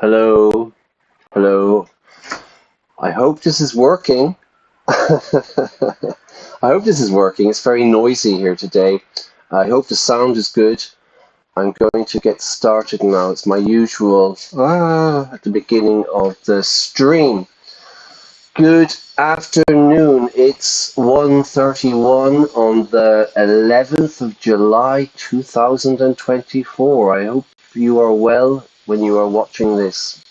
Hello, hello. I hope this is working. I hope this is working. It's very noisy here today. I hope the sound is good. I'm going to get started now. It's my usual at the beginning of the stream. Good afternoon. It's 1:31 on the 11th of July 2024. I hope you are well when you are watching this.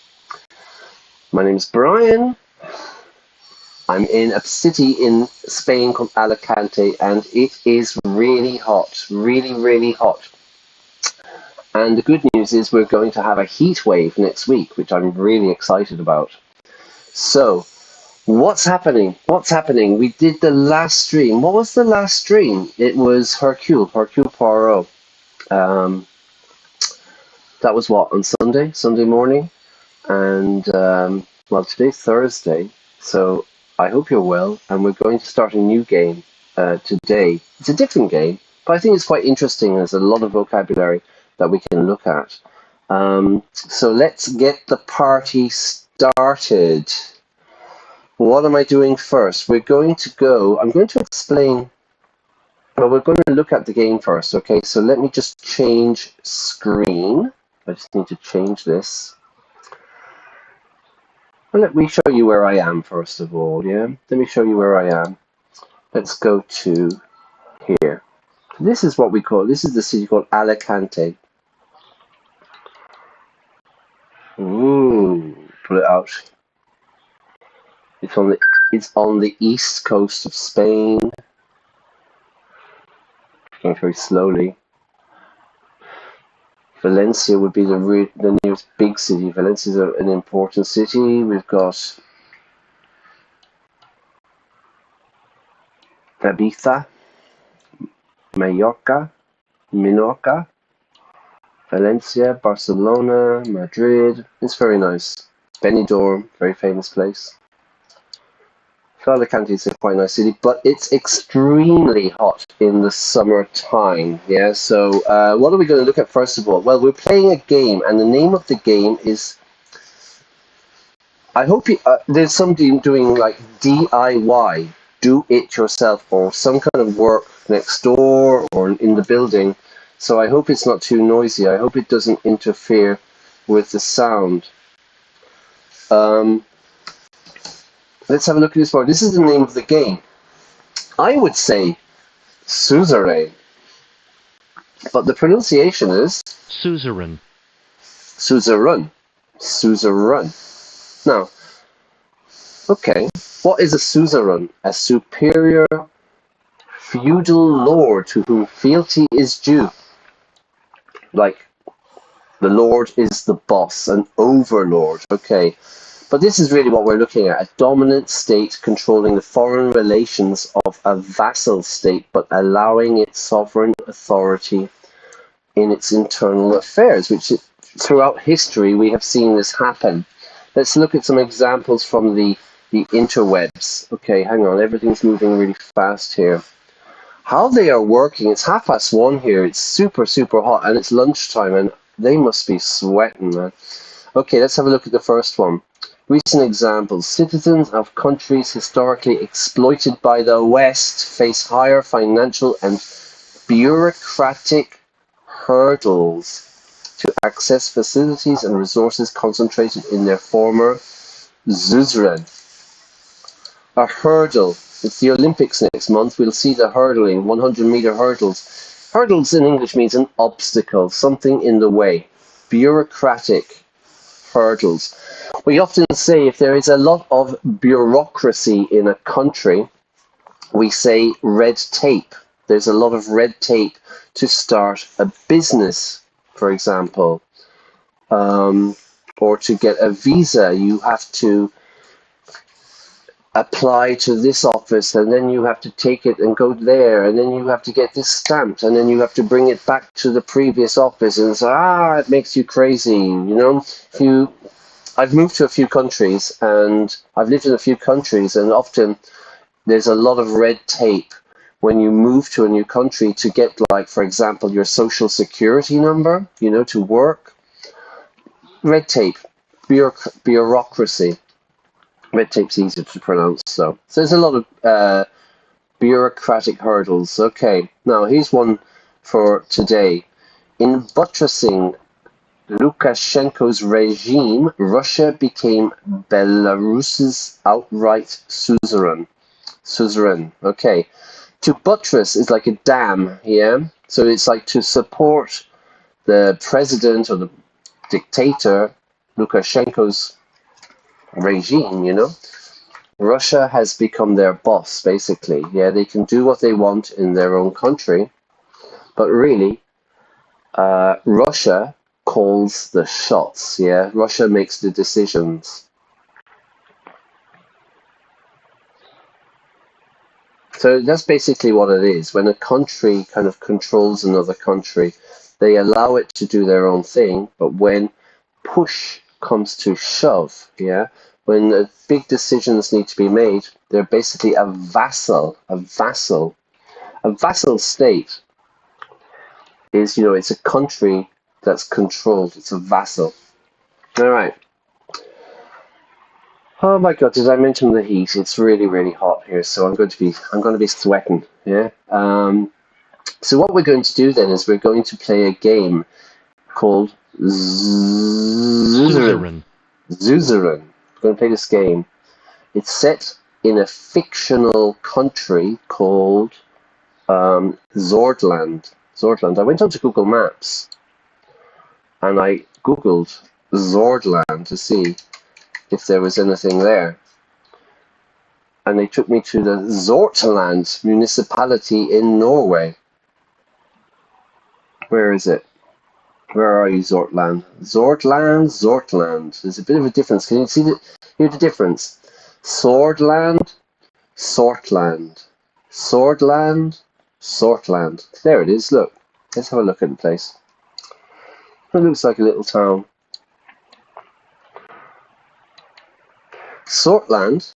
My name is Brian. I'm in a city in Spain called Alicante, and it is really hot, really hot. And the good news is we're going to have a heat wave next week, which I'm really excited about. So, what's happening? We did the last stream. What was the last stream? It was Hercule Poirot. That was what, on Sunday morning? And, well, today's Thursday, so I hope you're well, and we're going to start a new game today. It's a different game, but I think it's quite interesting. There's a lot of vocabulary that we can look at. So let's get the party started. What am I doing first? I'm going to explain, well, we're going to look at the game first, okay? So let me just change screen. I just need to change this. Well, let me show you where I am first of all, yeah? Let me show you where I am. Let's go to here. This is the city called Alicante. Ooh, pull it out. It's on the east coast of Spain. Going very slowly. Valencia would be the nearest big city. Valencia is an important city. We've got Ibiza, Mallorca, Minorca, Valencia, Barcelona, Madrid. It's very nice. Benidorm, very famous place. Alicante is a quite nice city, but it's extremely hot in the summertime. Yeah, so what are we going to look at first of all? Well, we're playing a game, and the name of the game is. I hope there's somebody doing like DIY, do it yourself, or some kind of work next door or in the building. So I hope it's not too noisy. I hope it doesn't interfere with the sound. Let's have a look at this one. This is the name of the game. I would say Suzerain, but the pronunciation is Suzerain. Suzerain. Now, okay, what is a suzerain? A superior feudal lord to whom fealty is due. Like, the lord is the boss, an overlord. Okay. But this is really what we're looking at, a dominant state controlling the foreign relations of a vassal state, but allowing its sovereign authority in its internal affairs, which throughout history we have seen this happen. Let's look at some examples from the interwebs. Okay, hang on, everything's moving really fast here. How they are working, it's 1:30 here, it's super hot, and it's lunchtime, and they must be sweating, man. Okay, let's have a look at the first one. Recent examples. Citizens of countries historically exploited by the West face higher financial and bureaucratic hurdles to access facilities and resources concentrated in their former suzerain. A hurdle. It's the Olympics next month. We'll see the hurdling, 100-meter hurdles. Hurdles in English means an obstacle, something in the way. Bureaucratic hurdles. We often say if there is a lot of bureaucracy in a country, we say red tape. There's a lot of red tape to start a business, for example. Or to get a visa, you have to apply to this office, and then you have to take it and go there, and then you have to get this stamped, and then you have to bring it back to the previous office, and so it makes you crazy, you know. I've moved to a few countries, and I've lived in a few countries, and often there's a lot of red tape when you move to a new country to get, like, for example, your social security number, you know, to work. Red tape. bureaucracy. Red tape's easier to pronounce, so there's a lot of bureaucratic hurdles. Okay, now here's one for today. In buttressing Lukashenko's regime, Russia became Belarus's outright suzerain. Suzerain. Okay. To buttress is like a dam, yeah? So it's like to support the president or the dictator, Lukashenko's regime, you know? Russia has become their boss, basically. Yeah, they can do what they want in their own country, but really, Russia calls the shots, yeah? Russia makes the decisions. So that's basically what it is. When a country kind of controls another country, they allow it to do their own thing, but when push comes to shove, yeah, when big decisions need to be made, they're basically a vassal. A vassal state is, you know, it's a country that's controlled. It's a vassal. All right. Oh my God! Did I mention the heat? It's really, really hot here, so I'm going to be sweating. Yeah. So what we're going to do then is we're going to play a game called Suzerain. Suzerain. We're going to play this game. It's set in a fictional country called Sordland. Sordland. I went onto Google Maps and I Googled Sordland to see if there was anything there. And they took me to the Sordland municipality in Norway. Where is it? Where are you, Sordland? Sordland. There's a bit of a difference. Can you hear the difference? Sordland, Sortland. Sordland, Sortland. There it is, look. Let's have a look at the place. It looks like a little town. Sordland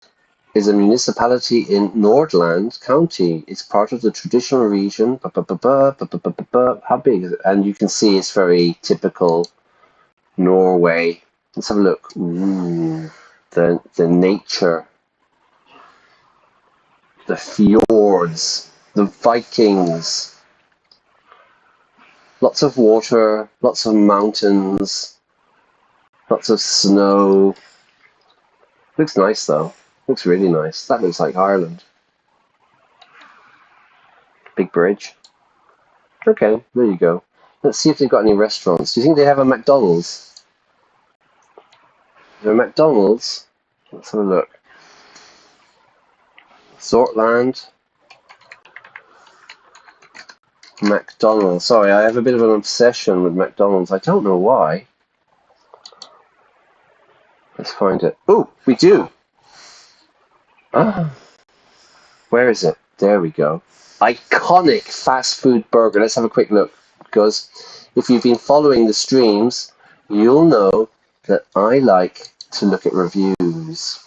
is a municipality in Nordland County. It's part of the traditional region. How big is it? And you can see it's very typical Norway. Let's have a look. Ooh, the nature, the fjords, the Vikings. Lots of water, lots of mountains, lots of snow. Looks nice though. Looks really nice. That looks like Ireland. Big bridge. Okay, there you go. Let's see if they've got any restaurants. Do you think they have a McDonald's? Is there a McDonald's? Let's have a look. Sortland. McDonald's. Sorry, I have a bit of an obsession with McDonald's. I don't know why. Let's find it. Oh, we do. Ah, where is it? There we go. Iconic fast food burger. Let's have a quick look, because if you've been following the streams, you'll know that I like to look at reviews.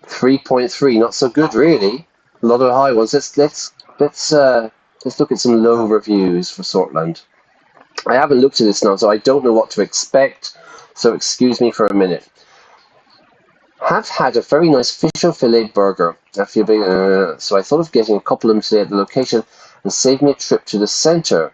3.3, not so good really. A lot of high ones. Let's look at some low reviews for Sordland. I haven't looked at this now, so I don't know what to expect. So excuse me for a minute. Have had a very nice fish and fillet burger. So I thought of getting a couple of them today at the location and save me a trip to the centre.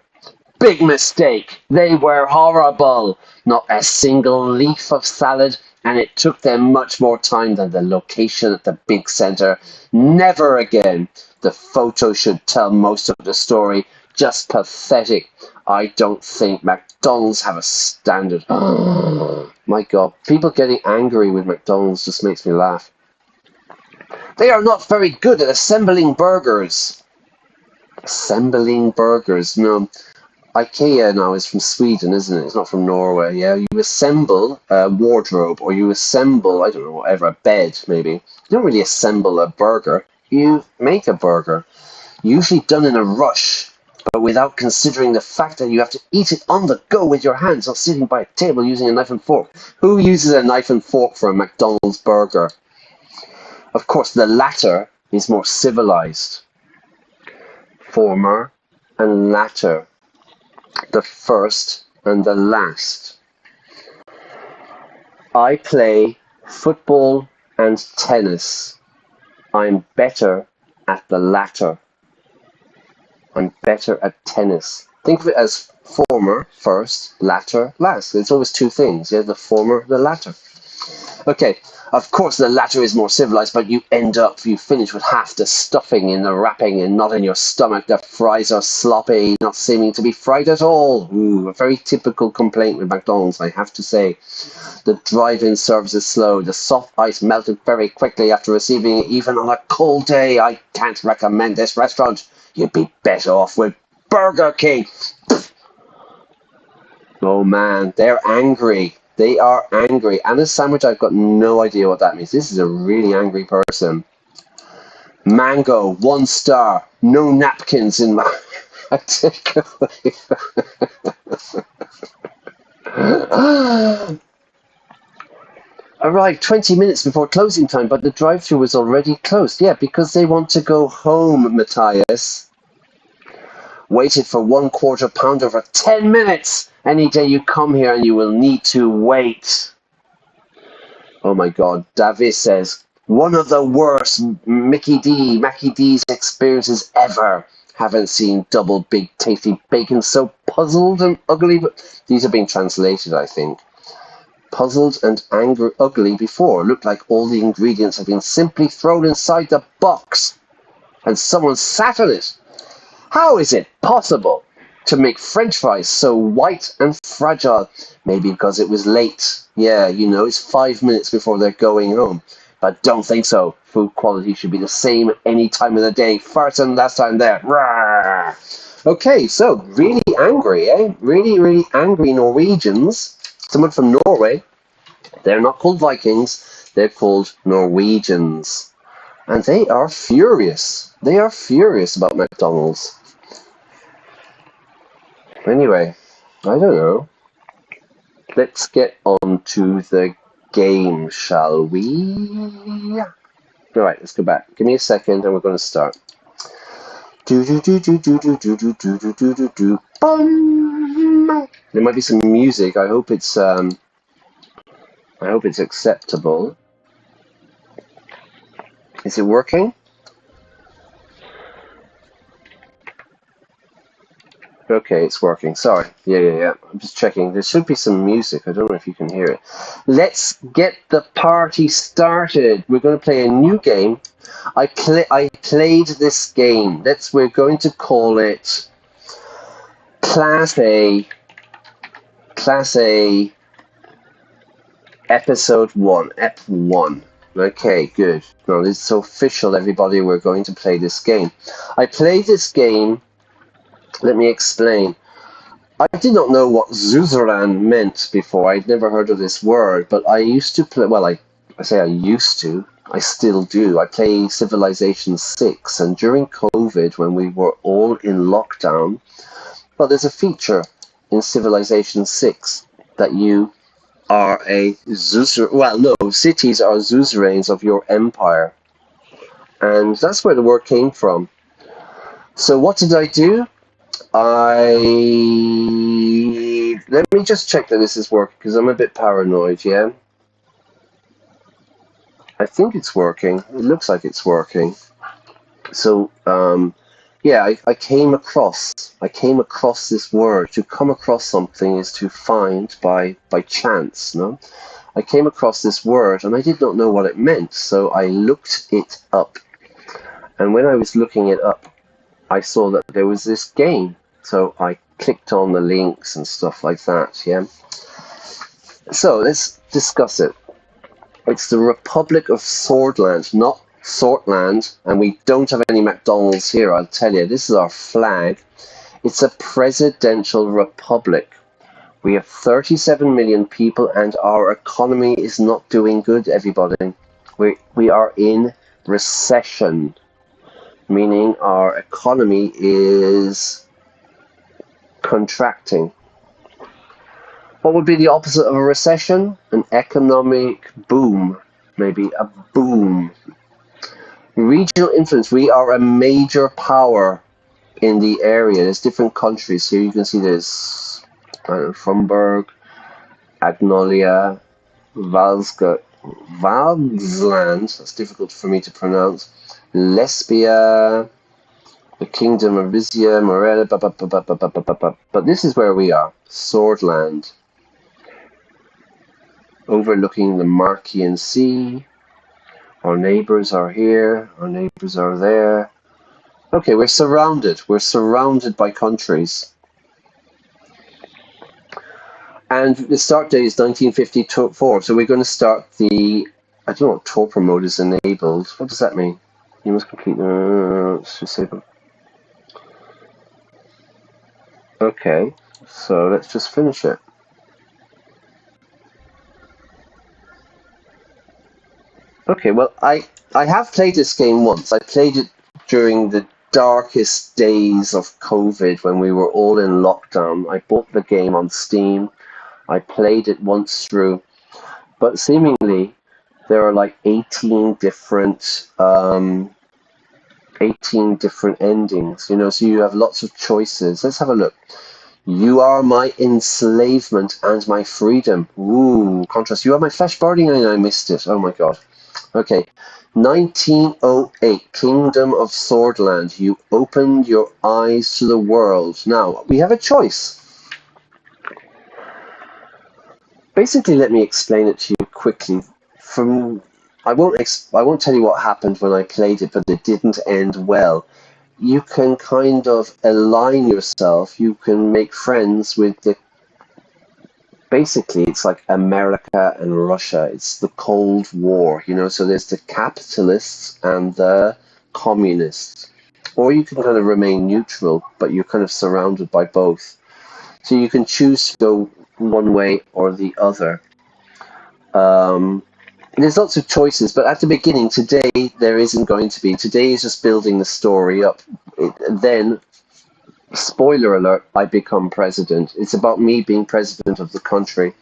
Big mistake! They were horrible! Not a single leaf of salad, and it took them much more time than the location at the big centre. Never again! The photo should tell most of the story. Just pathetic. I don't think McDonald's have a standard. My God, people getting angry with McDonald's just makes me laugh. They are not very good at assembling burgers. Assembling burgers? No. IKEA now is from Sweden, isn't it? It's not from Norway. Yeah, you assemble a wardrobe, or you assemble, I don't know, whatever, a bed maybe. You don't really assemble a burger. You make a burger, usually done in a rush, but without considering the fact that you have to eat it on the go with your hands, or sitting by a table using a knife and fork. Who uses a knife and fork for a McDonald's burger? Of course, the latter is more civilized. Former and latter. The first and the last. I play football and tennis. I'm better at the latter. I'm better at tennis. Think of it as former first, latter last. It's always two things. Yeah, the former, the latter. Okay, of course the latter is more civilized, but you finish with half the stuffing in the wrapping and not in your stomach. The fries are sloppy, not seeming to be fried at all. Ooh, a very typical complaint with McDonald's, I have to say. The drive-in service is slow. The soft ice melted very quickly after receiving it, even on a cold day. I can't recommend this restaurant. You'd be better off with Burger King. Oh man, they're angry. They are angry. And a sandwich, I've got no idea what that means. This is a really angry person. Mango, 1 star. No napkins in my... I take away. Arrived 20 minutes before closing time, but the drive-thru was already closed. Yeah, because they want to go home, Matthias. Waited for 1/4 pounder for 10 minutes. Any day you come here and you will need to wait. Oh my God. Davis says, one of the worst Mackie D's experiences ever. Haven't seen double big tasty bacon so puzzled and ugly. But these are being translated, I think. Puzzled and angry, ugly before. Looked like all the ingredients have been simply thrown inside the box and someone sat on it. How is it possible to make French fries so white and fragile? Maybe because it was late. Yeah, you know, it's 5 minutes before they're going home. But don't think so. Food quality should be the same any time of the day. First and last time there. Rawr. Okay, so really angry, eh? Really, really angry Norwegians. Someone from Norway. They're not called Vikings. They're called Norwegians. And they are furious. They are furious about McDonald's. Anyway, I don't know. Let's get on to the game, shall we? Alright, let's go back. Give me a second and we're going to start. Bum. There might be some music. I hope it's acceptable. Is it working? Okay, it's working. Sorry. Yeah. I'm just checking. There should be some music. I don't know if you can hear it. Let's get the party started. We're going to play a new game. I played this game. We're going to call it Class A Episode 1. Ep 1. Okay, good. Now it's official, everybody. We're going to play this game. I played this game. Let me explain. I did not know what Suzerain meant before. I'd never heard of this word, but I used to play, well, I say I used to, I still do. I play Civilization 6, and during COVID, when we were all in lockdown, well, there's a feature in Civilization 6 that you are a Suzerain, well, no, cities are Suzerains of your empire, and that's where the word came from. So what did I do? Let me just check that this is working, because I'm a bit paranoid, yeah? I think it's working. It looks like it's working. So, yeah, I came across this word. To come across something is to find by chance, no? I came across this word, and I did not know what it meant, so I looked it up. And when I was looking it up, I saw that there was this game. So I clicked on the links and stuff like that, yeah? So let's discuss it. It's the Republic of Sordland, not Sordland, and we don't have any McDonald's here, I'll tell you. This is our flag. It's a presidential republic. We have 37 million people, and our economy is not doing good, everybody. We are in recession, meaning our economy is contracting. What would be the opposite of a recession? An economic boom. Maybe a boom. Regional influence. We are a major power in the area. There's different countries here. You can see there's Fromberg, Agnolia, Valsga, Valsland, that's difficult for me to pronounce, Lesbia, the Kingdom of Rizia, Morella, but this is where we are, Sordland, overlooking the Marchian Sea. Our neighbors are here, our neighbors are there. Okay, we're surrounded by countries. And the start date is 1954, so we're going to start the, I don't know what torpor mode is enabled. What does that mean? You must complete let's disable. Okay, so let's just finish it. Okay, well, I have played this game once. I played it during the darkest days of COVID when we were all in lockdown. I bought the game on Steam. I played it once through, but seemingly there are like 18 different endings, you know, so you have lots of choices. Let's have a look. You are my enslavement and my freedom. Ooh, contrast. You are my flesh burning, and I missed it. Oh my god. Okay. 1908, Kingdom of Sordland. You opened your eyes to the world. Now, we have a choice. Basically, let me explain it to you quickly. I won't tell you what happened when I played it, but it didn't end well. You can kind of align yourself. You can make friends with basically, it's like America and Russia. It's the Cold War, you know. So there's the capitalists and the communists, or you can kind of remain neutral, but you're kind of surrounded by both. So you can choose to go one way or the other. There's lots of choices, but at the beginning, today, there isn't going to be. Today is just building the story up. Then, spoiler alert, I become president. It's about me being president of the country.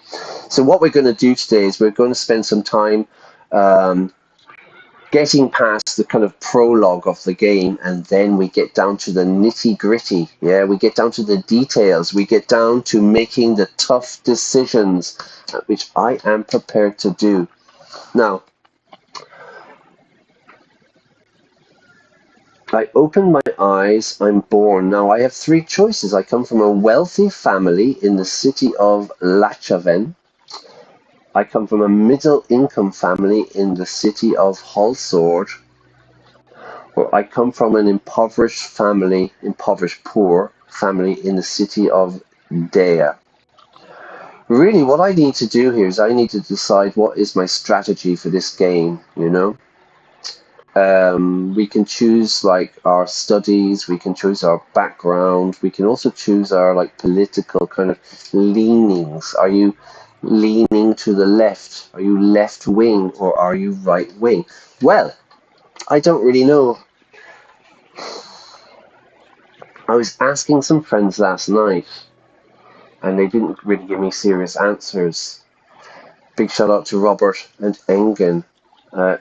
So what we're going to do today is we're going to spend some time getting past the kind of prologue of the game, and then we get down to the nitty-gritty. Yeah, we get down to the details. We get down to making the tough decisions, which I am prepared to do. Now, I open my eyes, I'm born. Now, I have three choices. I come from a wealthy family in the city of Lachaven. I come from a middle-income family in the city of Holsord. Or I come from an impoverished poor family in the city of Dea. Really, what I need to do here is I need to decide what is my strategy for this game, you know? We can choose like our studies, we can choose our background, we can also choose our like political kind of leanings. Are you leaning to the left? Are you left wing or are you right wing? Well, I don't really know. I was asking some friends last night and they didn't really give me serious answers. Big shout out to Robert and Engen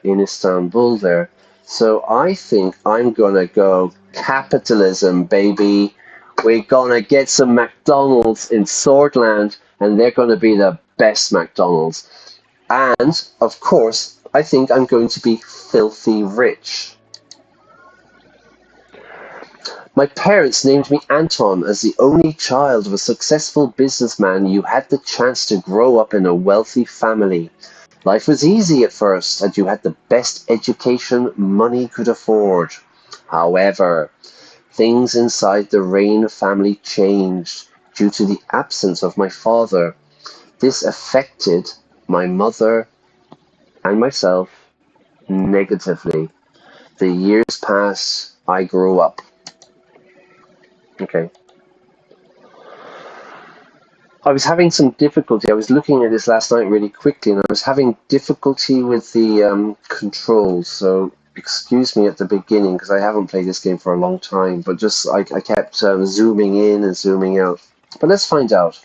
in Istanbul there. So I think I'm gonna go capitalism, baby. We're gonna get some McDonald's in Sordland, and they're gonna be the best McDonald's. And of course, I think I'm going to be filthy rich. My parents named me Anton as the only child of a successful businessman. You had the chance to grow up in a wealthy family. Life was easy at first, and you had the best education money could afford. However, things inside the Rain family changed due to the absence of my father. This affected my mother and myself negatively. The years passed, I grew up. Okay. I was having some difficulty. I was looking at this last night really quickly, and I was having difficulty with the controls. So excuse me at the beginning, because I haven't played this game for a long time. But just I kept zooming in and zooming out. But let's find out.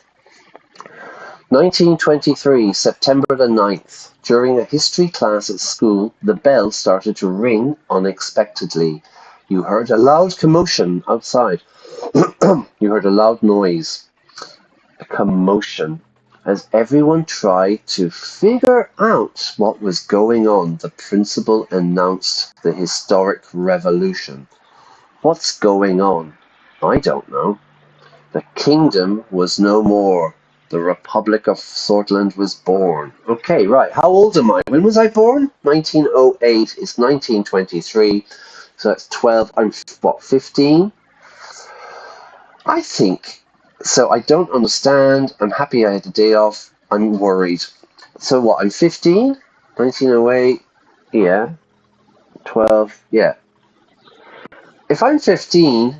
1923, September the 9th. During a history class at school, the bell started to ring unexpectedly. You heard a loud commotion outside. You heard a loud noise. A commotion. As everyone tried to figure out what was going on, the principal announced the historic revolution. What's going on? I don't know. The kingdom was no more. The Republic of Sordland was born. Okay, right. How old am I? When was I born? 1908 is 1923. So that's 12. I'm, what, 15? I think. So I don't understand. I'm happy I had a day off. I'm worried. So what, I'm 15? 1908? Yeah. 12? Yeah. If I'm 15,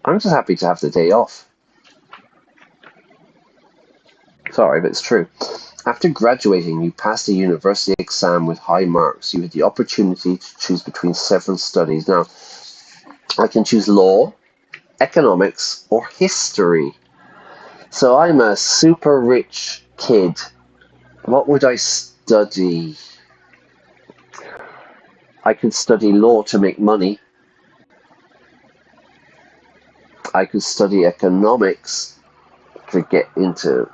I'm just happy to have the day off. Sorry, but it's true. After graduating, you passed a university exam with high marks. You had the opportunity to choose between several studies. Now, I can choose law, economics, or history. So I'm a super rich kid. What would I study? I could study law to make money. I could study economics to get into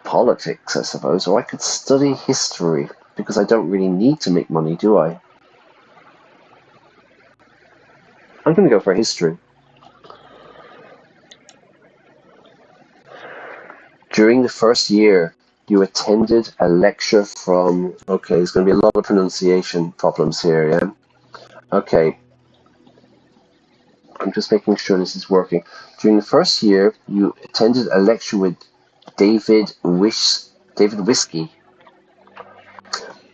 politics, I suppose, or I could study history because I don't really need to make money, do I? I'm going to go for history. During the first year, you attended a lecture from... Okay, there's going to be a lot of pronunciation problems here, yeah? Okay. I'm just making sure this is working. During the first year, you attended a lecture with David Whiskey.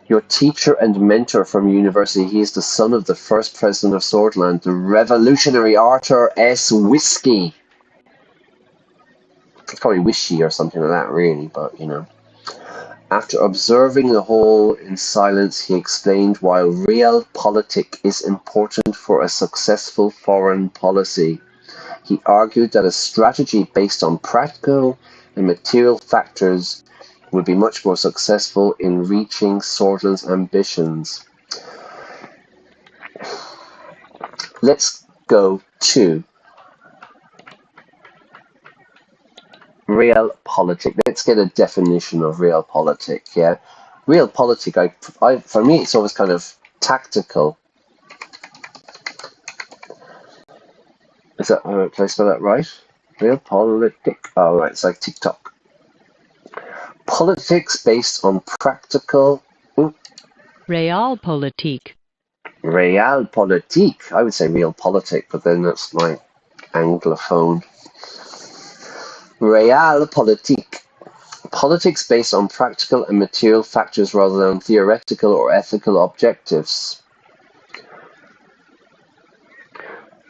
Your teacher and mentor from university. He is the son of the first president of Sordland, the revolutionary Arthur S. Whiskey. It's probably Wishy or something like that, really, but, you know. After observing the whole in silence, he explained why realpolitik is important for a successful foreign policy. He argued that a strategy based on practical and material factors would be much more successful in reaching Sordland's ambitions. Let's go to realpolitik. Let's get a definition of realpolitik, yeah? Realpolitik, for me, it's always kind of tactical. Is that, did I spell that right? Realpolitik. Oh, right, it's like TikTok. Politics based on practical... Realpolitik. Realpolitik. I would say realpolitik, but then that's my Anglophone. Realpolitik. Politics based on practical and material factors rather than theoretical or ethical objectives.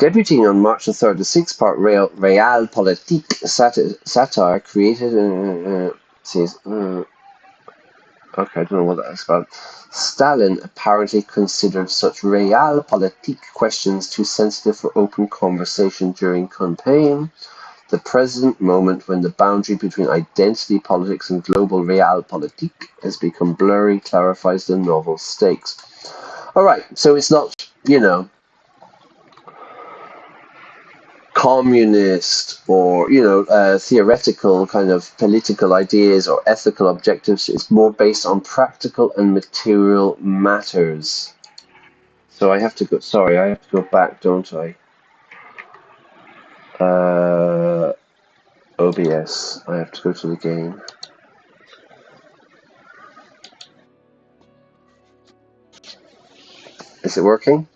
Debuting on March the 3rd, the six-part Realpolitik satire created... okay, I don't know what that's about. Stalin apparently considered such realpolitik questions too sensitive for open conversation during campaign. The present moment when the boundary between identity politics and global realpolitik has become blurry clarifies the novel stakes. Alright, so it's not, you know, communist or, you know, theoretical kind of political ideas or ethical objectives. It's more based on practical and material matters. So I have to go, sorry, I have to go back, don't I? OBS, I have to go to the game. Is it working?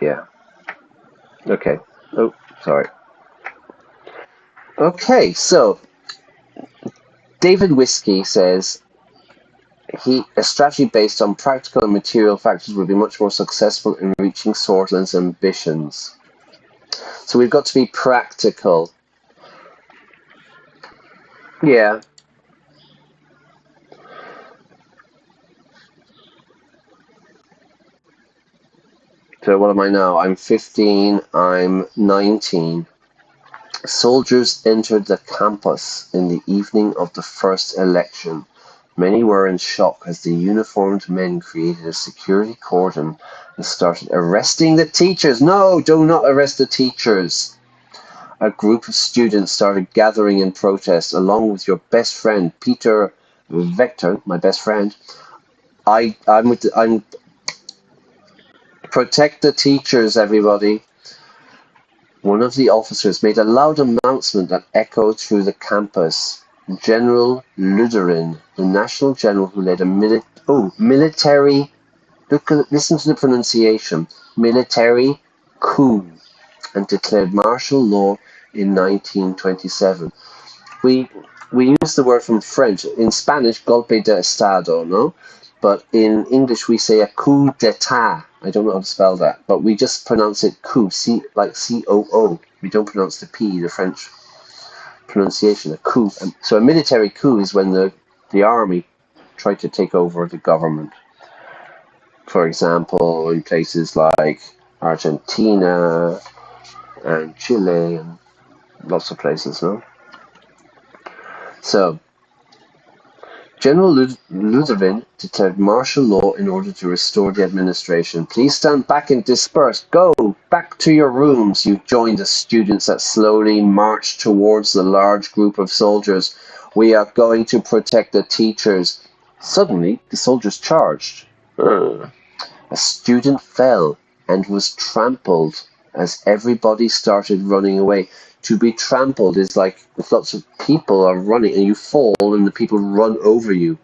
Yeah. Okay. Oh, sorry. Okay, so David Whiskey says a strategy based on practical and material factors would be much more successful in reaching Sordland's ambitions. So we've got to be practical. Yeah. So what am I now? I'm 15, I'm 19. Soldiers entered the campus in the evening of the first election. Many were in shock as the uniformed men created a security cordon and started arresting the teachers. No, do not arrest the teachers. a group of students started gathering in protest along with your best friend, Peter Vector, my best friend. I'm protect the teachers, everybody. One of the officers made a loud announcement that echoed through the campus. General Luderin, the national general who led a military, listen to the pronunciation, military coup, and declared martial law in 1927. We use the word from French. In Spanish, golpe de estado, no? But in English, we say a coup d'état. I don't know how to spell that, but we just pronounce it coup, like C-O-O. We don't pronounce the P, the French pronunciation, a coup. So a military coup is when the army tried to take over the government. For example, in places like Argentina and Chile and lots of places, no? So, General Luderin declared martial law in order to restore the administration. Please stand back and disperse. Go back to your rooms. You joined the students that slowly marched towards the large group of soldiers. We are going to protect the teachers. Suddenly, the soldiers charged. A student fell and was trampled as everybody started running away. To be trampled is like if lots of people are running and you fall and the people run over you.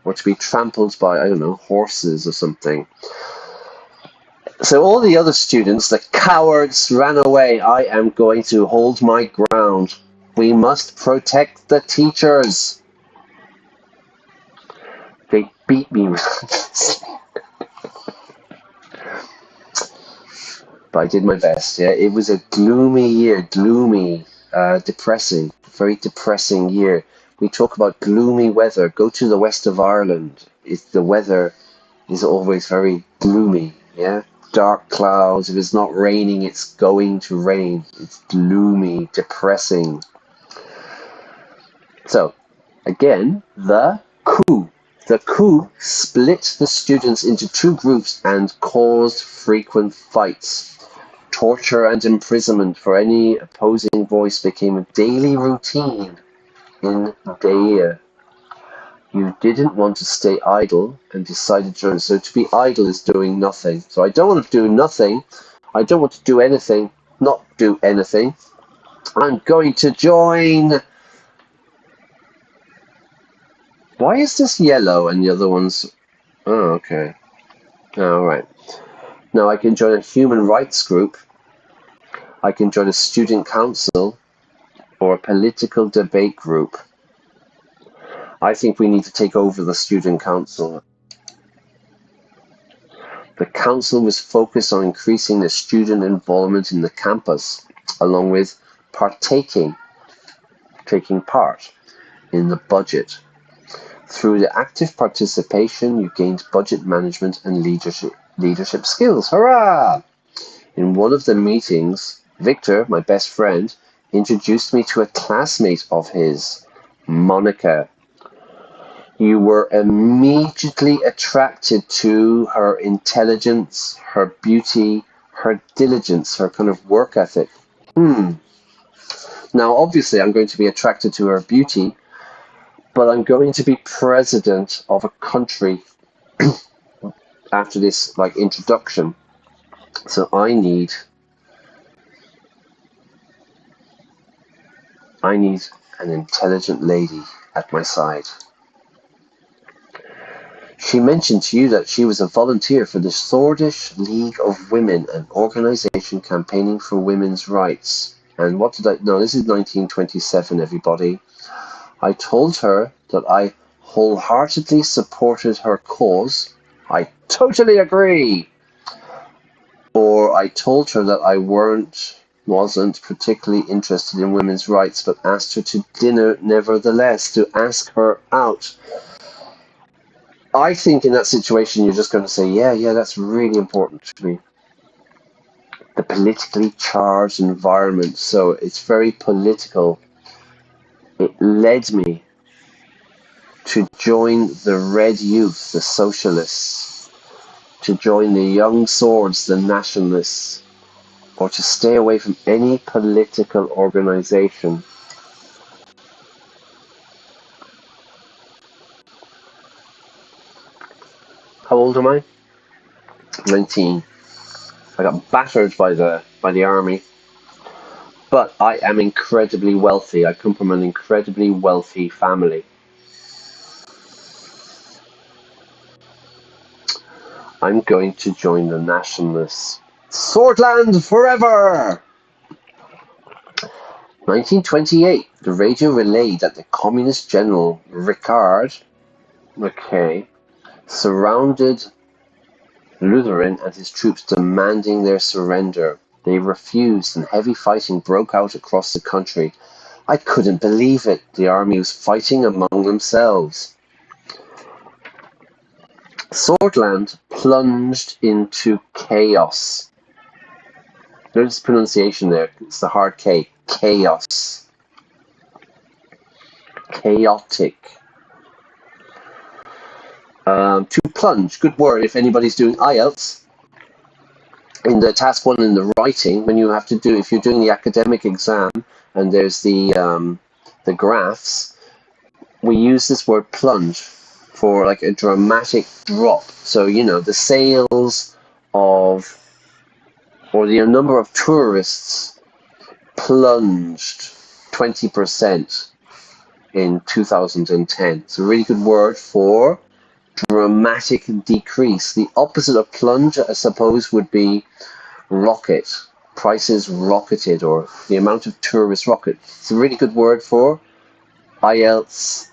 Or to be trampled by, I don't know, horses or something. So all the other students, the cowards, ran away. I am going to hold my ground. We must protect the teachers. They beat me. But I did my best. Yeah, it was a gloomy year, depressing, very depressing year. We talk about gloomy weather. Go to the west of Ireland. The weather is always very gloomy. Yeah, dark clouds. If it's not raining, it's going to rain. It's gloomy, depressing. So, again, the coup. The coup split the students into two groups and caused frequent fights. Torture and imprisonment for any opposing voice became a daily routine in Deir. You didn't want to stay idle and decided to. So to be idle is doing nothing. So I don't want to do nothing. I don't want to do anything. Not do anything. I'm going to join. Why is this yellow and the other one's? Oh, okay. All right. Now I can join a human rights group. I can join a student council or a political debate group. I think we need to take over the student council. The council was focused on increasing the student involvement in the campus, along with taking part in the budget. Through the active participation, you gained budget management and leadership skills. Hurrah! In one of the meetings, Victor, my best friend, introduced me to a classmate of his, Monica. You were immediately attracted to her intelligence, her beauty, her diligence, her kind of work ethic. Now, obviously, I'm going to be attracted to her beauty, but I'm going to be president of a country after this, like, introduction. So I need an intelligent lady at my side. She mentioned to you that she was a volunteer for the Swordish League of Women, an organization campaigning for women's rights. And what did I... No, this is 1927, everybody. I told her that I wholeheartedly supported her cause. I totally agree. Or I told her that I wasn't particularly interested in women's rights, but asked her to dinner nevertheless, to ask her out. I think in that situation you're just going to say, yeah, that's really important to me. The politically charged environment, so it's very political. It led me to join the Red Youth, the socialists, to join the Young Swords, the nationalists. or to stay away from any political organization. How old am I? 19. I got battered by the army, but I am incredibly wealthy. I come from an incredibly wealthy family. I'm going to join the nationalists. Sordland forever! 1928, the radio relayed that the communist general Ricard, surrounded Suzerain and his troops, demanding their surrender. They refused, and heavy fighting broke out across the country. I couldn't believe it. The army was fighting among themselves. Sordland plunged into chaos. Notice the pronunciation there. It's the hard K. Chaos. Chaotic. To plunge. Good word if anybody's doing IELTS. In the task 1 in the writing, when you have to do, if you're doing the academic exam and there's the graphs, we use this word plunge for like a dramatic drop. So, you know, the sales of, or the number of tourists plunged 20% in 2010. It's a really good word for dramatic decrease. The opposite of plunge, I suppose, would be rocket. Prices rocketed, or the amount of tourists rocket. It's a really good word for IELTS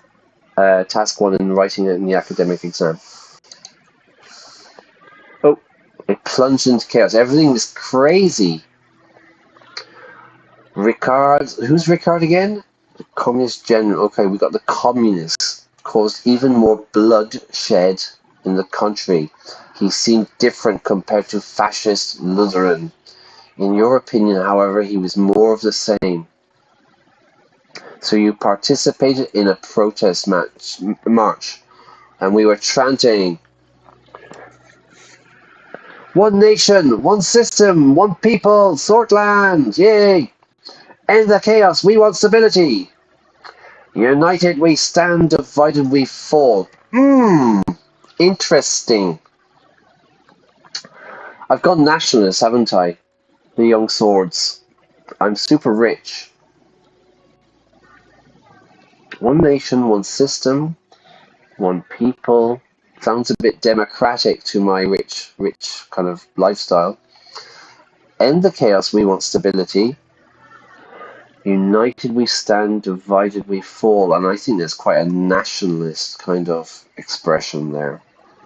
task 1 in writing it in the academic exam. Oh, it plunged into chaos. Everything was crazy. Ricard, who's Ricard again? The communist general. Okay, we got the communists. Caused even more bloodshed in the country. He seemed different compared to fascist Suzerain. In your opinion, however, he was more of the same. So you participated in a protest march, and we were chanting, "One nation, one system, one people, Sordland, yay! End the chaos, we want stability. United we stand, divided we fall." Interesting. I've gone nationalist, haven't I? The young swords. I'm super rich. One nation, one system, one people. Sounds a bit democratic to my rich kind of lifestyle. End the chaos, we want stability. United we stand, divided we fall. And I think there's quite a nationalist kind of expression there.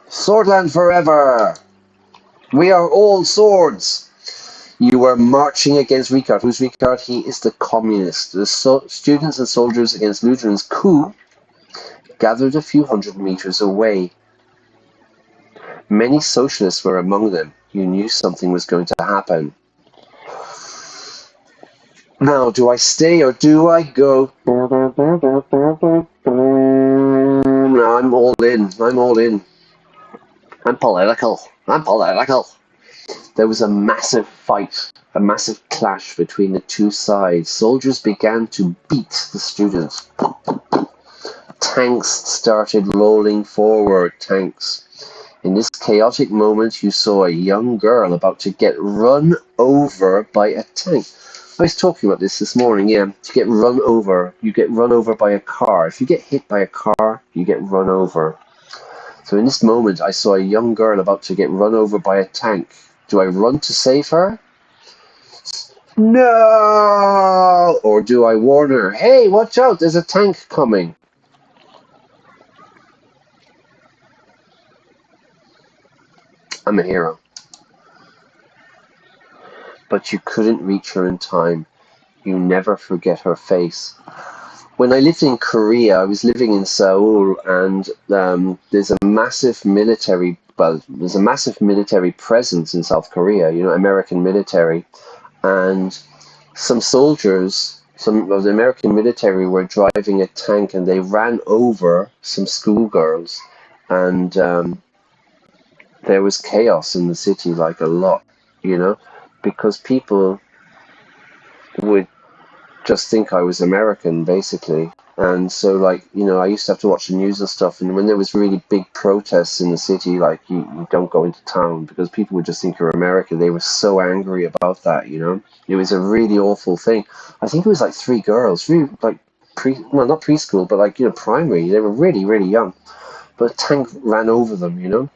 Sordland forever! We are all swords! You were marching against Ricard. Who's Ricard? He is the communist. The students and soldiers against Suzerain's coup gathered a few hundred meters away. Many socialists were among them. You knew something was going to happen. Now, do I stay or do I go? No, I'm all in. I'm all in. I'm political. There was a massive fight, a massive clash between the two sides. Soldiers began to beat the students. Tanks started rolling forward, tanks. In this chaotic moment, you saw a young girl about to get run over by a tank. I was talking about this morning, yeah. To get run over, you get run over by a car. If you get hit by a car, you get run over. So in this moment, I saw a young girl about to get run over by a tank. Do I run to save her? No! Or do I warn her, hey, watch out, there's a tank coming? I'm a hero. But you couldn't reach her in time. You never forget her face. When I lived in Korea, I was living in Seoul, and there's a massive military presence in South Korea, you know, American military. And some soldiers, some of the American military were driving a tank, and they ran over some schoolgirls. And there was chaos in the city, like a lot, you know. because people would just think I was American, basically. And so, like, I used to have to watch the news and stuff, and when there was really big protests in the city, like, you don't go into town because people would just think you're American. They were so angry about that, It was a really awful thing. I think it was like 3 girls, really, like, not preschool, but like, primary. They were really, really young. But a tank ran over them,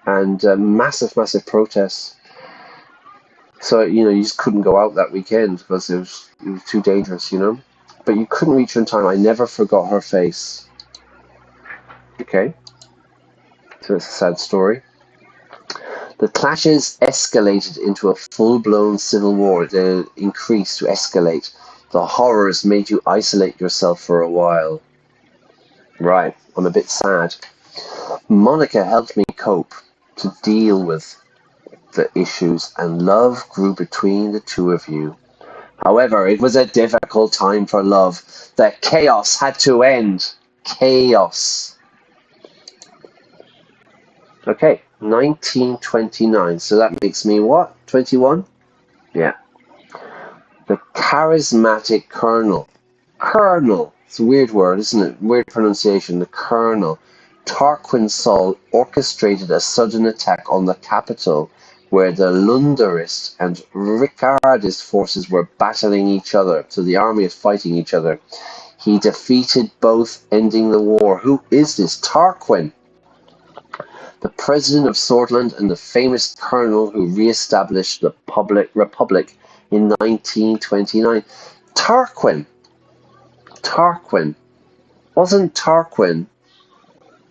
and massive, massive protests. So, you just couldn't go out that weekend because it was too dangerous, But you couldn't reach her in time. I never forgot her face. Okay. So it's a sad story. The clashes escalated into a full-blown civil war. They increased to escalate. The horrors made you isolate yourself for a while. Right. I'm a bit sad. Monica helped me cope, to deal with the issues, and love grew between the two of you. However, it was a difficult time for love. The chaos had to end. Chaos. Okay, 1929. So that makes me what? 21? Yeah. The charismatic colonel. Colonel. It's a weird word, isn't it? Weird pronunciation. The colonel. Tarquin Sol orchestrated a sudden attack on the capital, where the Lunderist and Ricardist forces were battling each other. So the army is fighting each other. He defeated both, ending the war. Who is this? Tarquin, the President of Sordland and the famous colonel who re-established the Republic in 1929. Tarquin. Wasn't Tarquin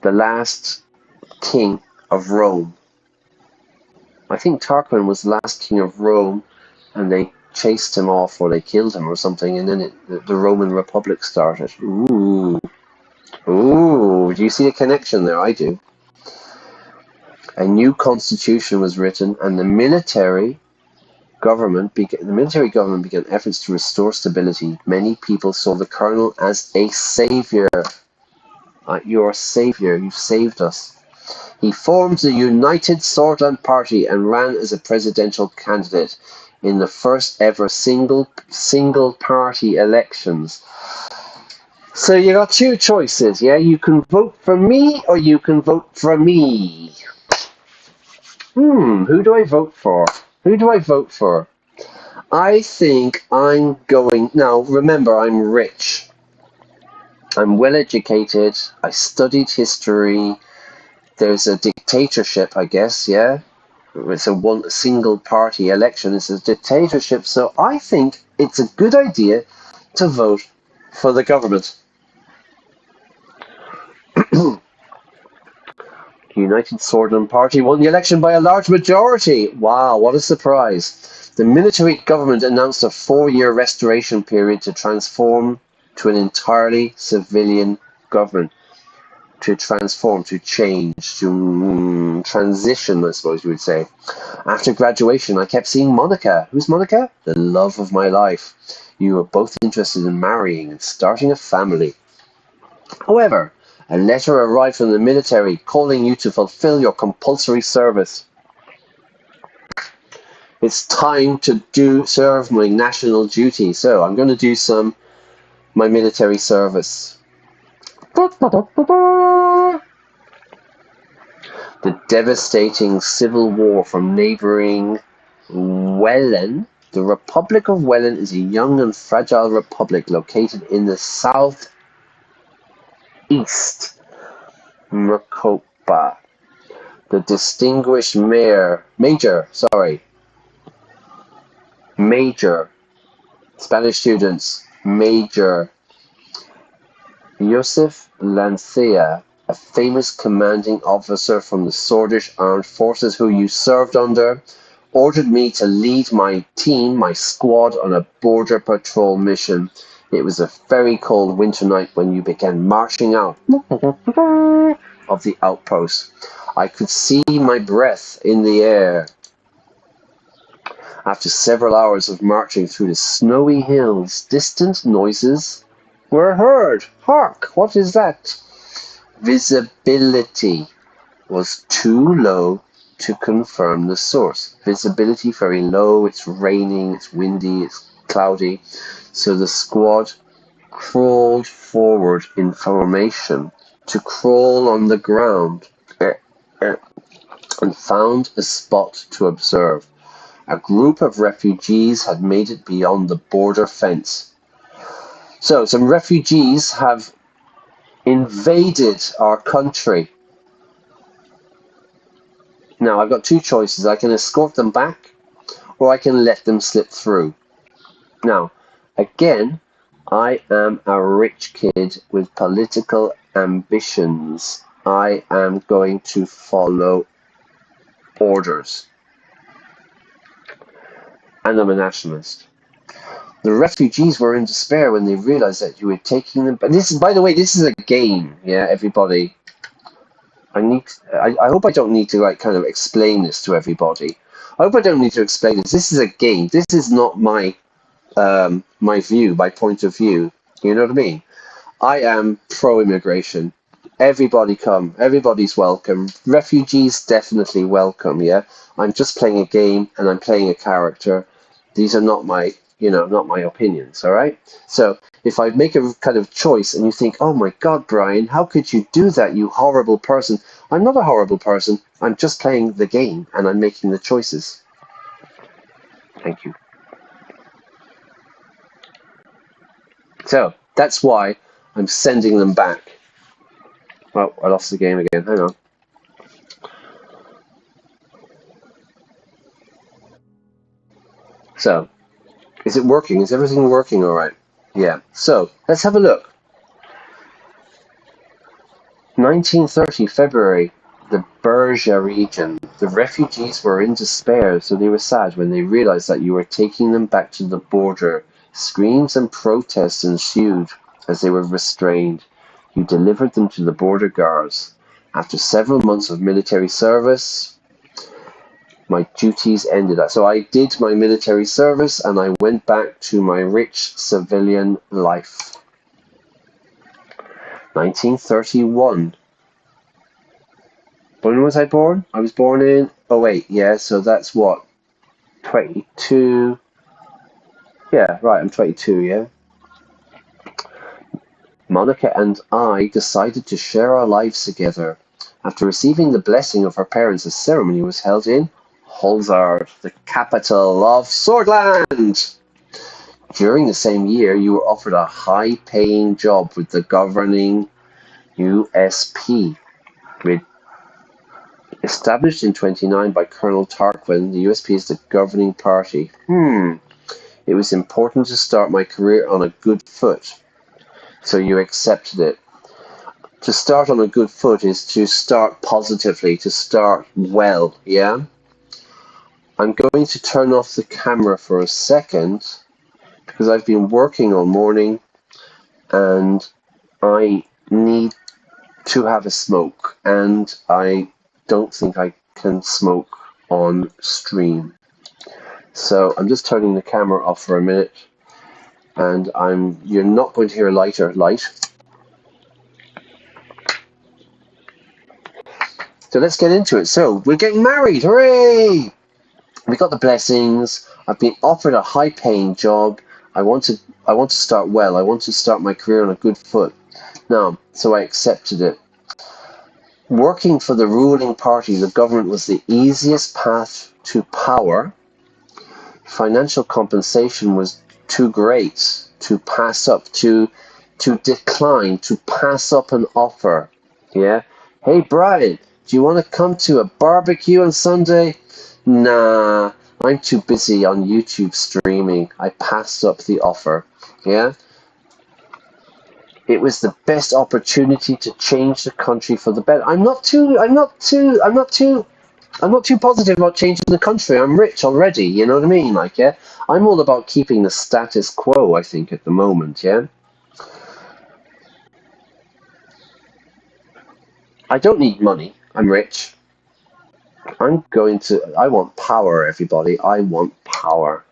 the last king of Rome? I think Tarquin was the last king of Rome, and they chased him off, or they killed him or something, and then the Roman Republic started. Ooh. Do you see a connection there? I do. A new constitution was written, and the military government began efforts to restore stability. Many people saw the colonel as a savior. You're a savior. You've saved us. He formed the United Sordland Party and ran as a presidential candidate in the first ever single party elections. So you got 2 choices, yeah? You can vote for me or you can vote for me. Who do I vote for? I think I'm going... Now, remember, I'm rich. I'm well educated. I studied history. There's a dictatorship, I guess, yeah? It's a single party election. It's a dictatorship, so I think it's a good idea to vote for the government. The United Sordland Party won the election by a large majority. Wow, what a surprise. The military government announced a 4-year restoration period to transform to an entirely civilian government. To transform, to change, to transition, I suppose you would say. After graduation, I kept seeing Monica. Who's Monica? The love of my life. You were both interested in marrying and starting a family. However, a letter arrived from the military calling you to fulfill your compulsory service. It's time to serve my national duty, so I'm going to do my military service. The devastating civil war from neighbouring Welland. The Republic of Welland is a young and fragile republic located in the southeast Mercopa. The distinguished Major, Spanish students, Major Joseph Lancia, a famous commanding officer from the Swedish Armed Forces who you served under, ordered me to lead my squad, on a border patrol mission. It was a very cold winter night when you began marching out of the outpost. I could see my breath in the air. After several hours of marching through the snowy hills, distant noises were heard. Hark! What is that? Visibility was too low to confirm the source. Visibility very low, it's raining, it's windy, it's cloudy. So the squad crawled forward in formation to crawl on the ground and found a spot to observe. A group of refugees had made it beyond the border fence. So some refugees have invaded our country. Now I've got two choices. I can escort them back or I can let them slip through. Now, again, I am a rich kid with political ambitions. I am going to follow orders. And I'm a nationalist. The refugees were in despair when they realized that you were taking them. And this is, by the way, this is a game, yeah, everybody. I hope I don't need to like kind of explain this to everybody. I hope I don't need to explain this. This is a game. This is not my view, my point of view. You know what I mean? I am pro-immigration. Everybody come. Everybody's welcome. Refugees definitely welcome. Yeah, I'm just playing a game and I'm playing a character. These are not my, not my opinions. All right. So if I make a kind of choice and you think, oh my God, Brian, how could you do that? You horrible person. I'm not a horrible person. I'm just playing the game and I'm making the choices. Thank you. So that's why I'm sending them back. Oh, I lost the game again. Hang on. So, is it working? Is everything working all right? Yeah. So, let's have a look. 1930, February, the Bergia region. The refugees were in despair, so they were sad when they realized that you were taking them back to the border. Screams and protests ensued as they were restrained. You delivered them to the border guards. After several months of military service, my duties ended. So I did my military service and I went back to my rich civilian life. 1931. When was I born? I was born in 08, yeah, so that's what? 22. Yeah, right, I'm 22, yeah. Monica and I decided to share our lives together. After receiving the blessing of her parents, a ceremony was held in Holzard, the capital of Sordland. During the same year, you were offered a high-paying job with the governing USP. Established in 1929 by Colonel Tarquin, the USP is the governing party. It was important to start my career on a good foot. So you accepted it. To start on a good foot is to start positively, to start well, yeah? I'm going to turn off the camera for a second because I've been working all morning and I need to have a smoke and I don't think I can smoke on stream. So I'm just turning the camera off for a minute and you're not going to hear a light. So let's get into it. So we're getting married, hooray! We got the blessings. I've been offered a high-paying job. I want to start well. I want to start my career on a good foot. Now, so I accepted it. Working for the ruling party, the government was the easiest path to power. Financial compensation was too great to pass up, to decline, to pass up an offer. Yeah. Hey, Brian, do you want to come to a barbecue on Sunday? Nah, I'm too busy on YouTube streaming. I passed up the offer. Yeah. It was the best opportunity to change the country for the better. I'm not too positive about changing the country. I'm rich already, you know what I mean? Like, yeah. I'm all about keeping the status quo, I think, at the moment, yeah. I don't need money. I'm rich. I want power, everybody. I want power.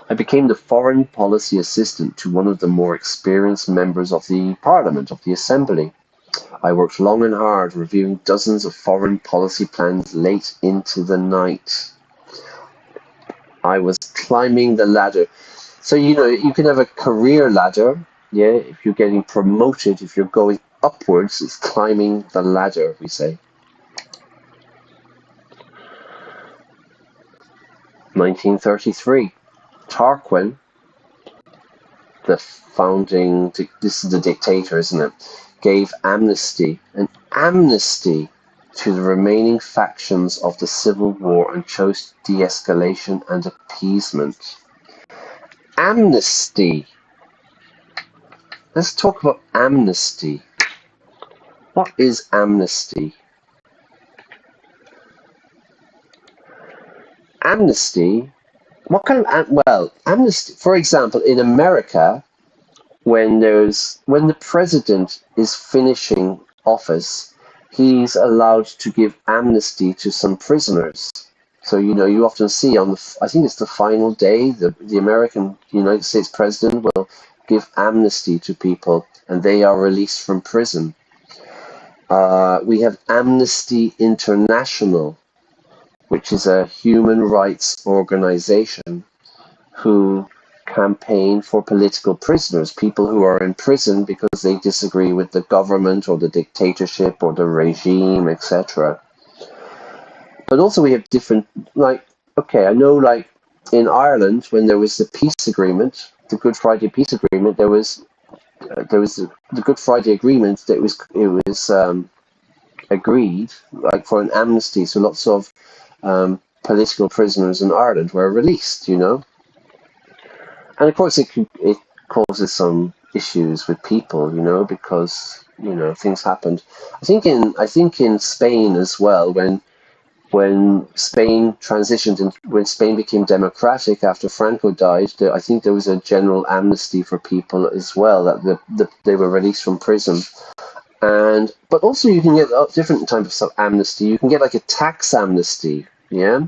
I became the foreign policy assistant to one of the more experienced members of the Parliament, of the Assembly. I worked long and hard, reviewing dozens of foreign policy plans late into the night. I was climbing the ladder. So, you can have a career ladder. Yeah, if you're getting promoted, if you're going upwards, it's climbing the ladder, we say. 1933. Tarquin, the founding, this is the dictator, isn't it? Gave an amnesty to the remaining factions of the civil war and chose de-escalation and appeasement. Amnesty. Let's talk about amnesty. What is amnesty? Amnesty, what kind of, amnesty, for example, in America, when the president is finishing office, he's allowed to give amnesty to some prisoners. So, you often see I think it's the final day, the American United States president will give amnesty to people and they are released from prison. We have Amnesty International, which is a human rights organization who campaign for political prisoners, people who are in prison because they disagree with the government or the dictatorship or the regime, etc. But also we have different, I know in Ireland, when there was the peace agreement, the Good Friday peace agreement, there was the Good Friday agreement that it was agreed for an amnesty, so lots of political prisoners in Ireland were released, And of course it causes some issues with people, because things happened. I think in Spain as well, when Spain transitioned and when Spain became democratic after Franco died, I think there was a general amnesty for people as well, that they were released from prison. But also you can get different types of amnesty. You can get a tax amnesty, yeah?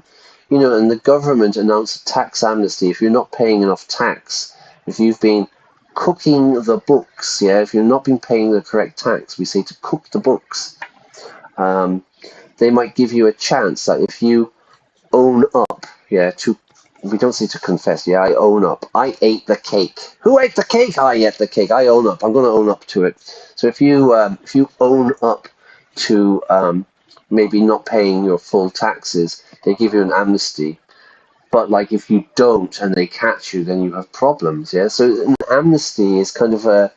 And the government announced a tax amnesty if you're not paying enough tax. If you've been cooking the books, yeah? If you've not been paying the correct tax, we say to cook the books. They might give you a chance that if you own up, yeah, we don't say to confess, yeah, I own up. I ate the cake. Who ate the cake? I ate the cake. I own up. I'm going to own up to it. So if you own up to maybe not paying your full taxes, they give you an amnesty. But if you don't and they catch you, then you have problems. Yeah. So an amnesty is kind of a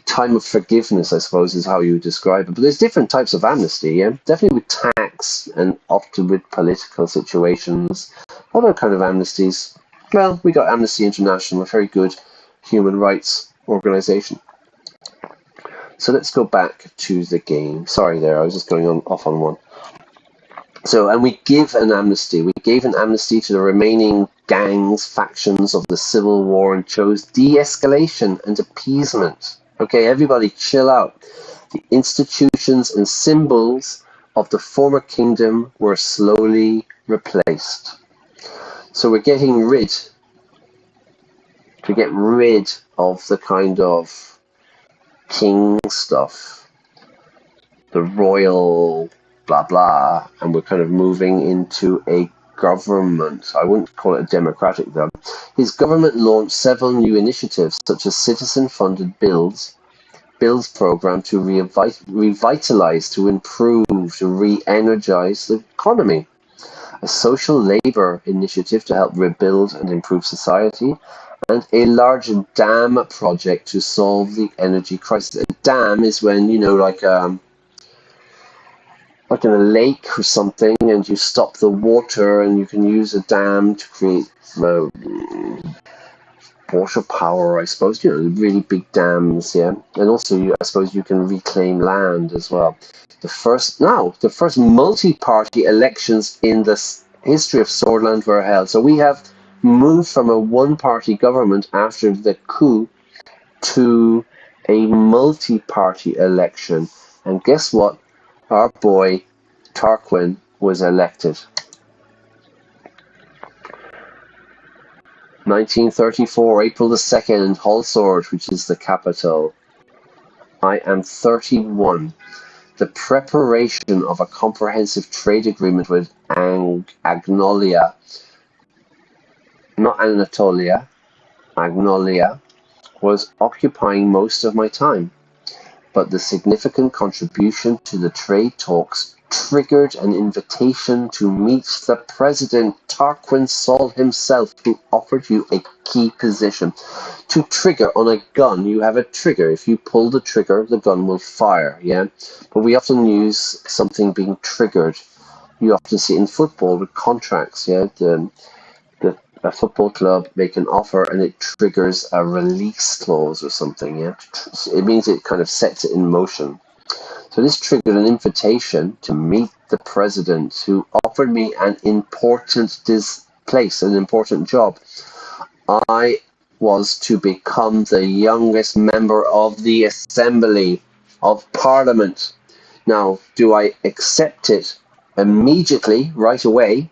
time of forgiveness, I suppose, is how you would describe it. But there's different types of amnesty, yeah? Definitely with tax and often with political situations. Other kind of amnesties. Well, we got Amnesty International, a very good human rights organization. So let's go back to the game. Sorry there, I was just going off on one. So, and we give an amnesty. We gave an amnesty to the remaining gangs, factions of the civil war and chose de-escalation and appeasement. Okay, everybody chill out. The institutions and symbols of the former kingdom were slowly replaced. So we're getting rid, to get rid of the kind of king stuff, the royal blah blah, and we're kind of moving into a government. I wouldn't call it a democratic though. His government launched several new initiatives such as citizen-funded bills program to revitalize, to improve, to re-energize the economy. A social labor initiative to help rebuild and improve society, and a large dam project to solve the energy crisis. A dam is when, like in a lake or something, and you stop the water and you can use a dam to create water power, I suppose, really big dams, yeah. And also, I suppose you can reclaim land as well. The first multi-party elections in the history of Sordland were held. So we have moved from a one-party government after the coup to a multi-party election. And guess what? Our boy Tarquin was elected. 1934, April the 2nd, Hullsword, which is the capital. I am 31. The preparation of a comprehensive trade agreement with Agnolia, not Anatolia, Agnolia, was occupying most of my time. But the significant contribution to the trade talks triggered an invitation to meet the President, Tarquin Sol himself, who offered you a key position. To trigger on a gun, you have a trigger. If you pull the trigger, the gun will fire, yeah? But we often use something being triggered. You often see it in football with contracts, yeah? A football club make an offer and it triggers a release clause or something, yeah? It means it kind of sets it in motion. So this triggered an invitation to meet the president, who offered me an important place, an important job. I was to become the youngest member of the Assembly of Parliament. Now, do I accept it immediately, right away?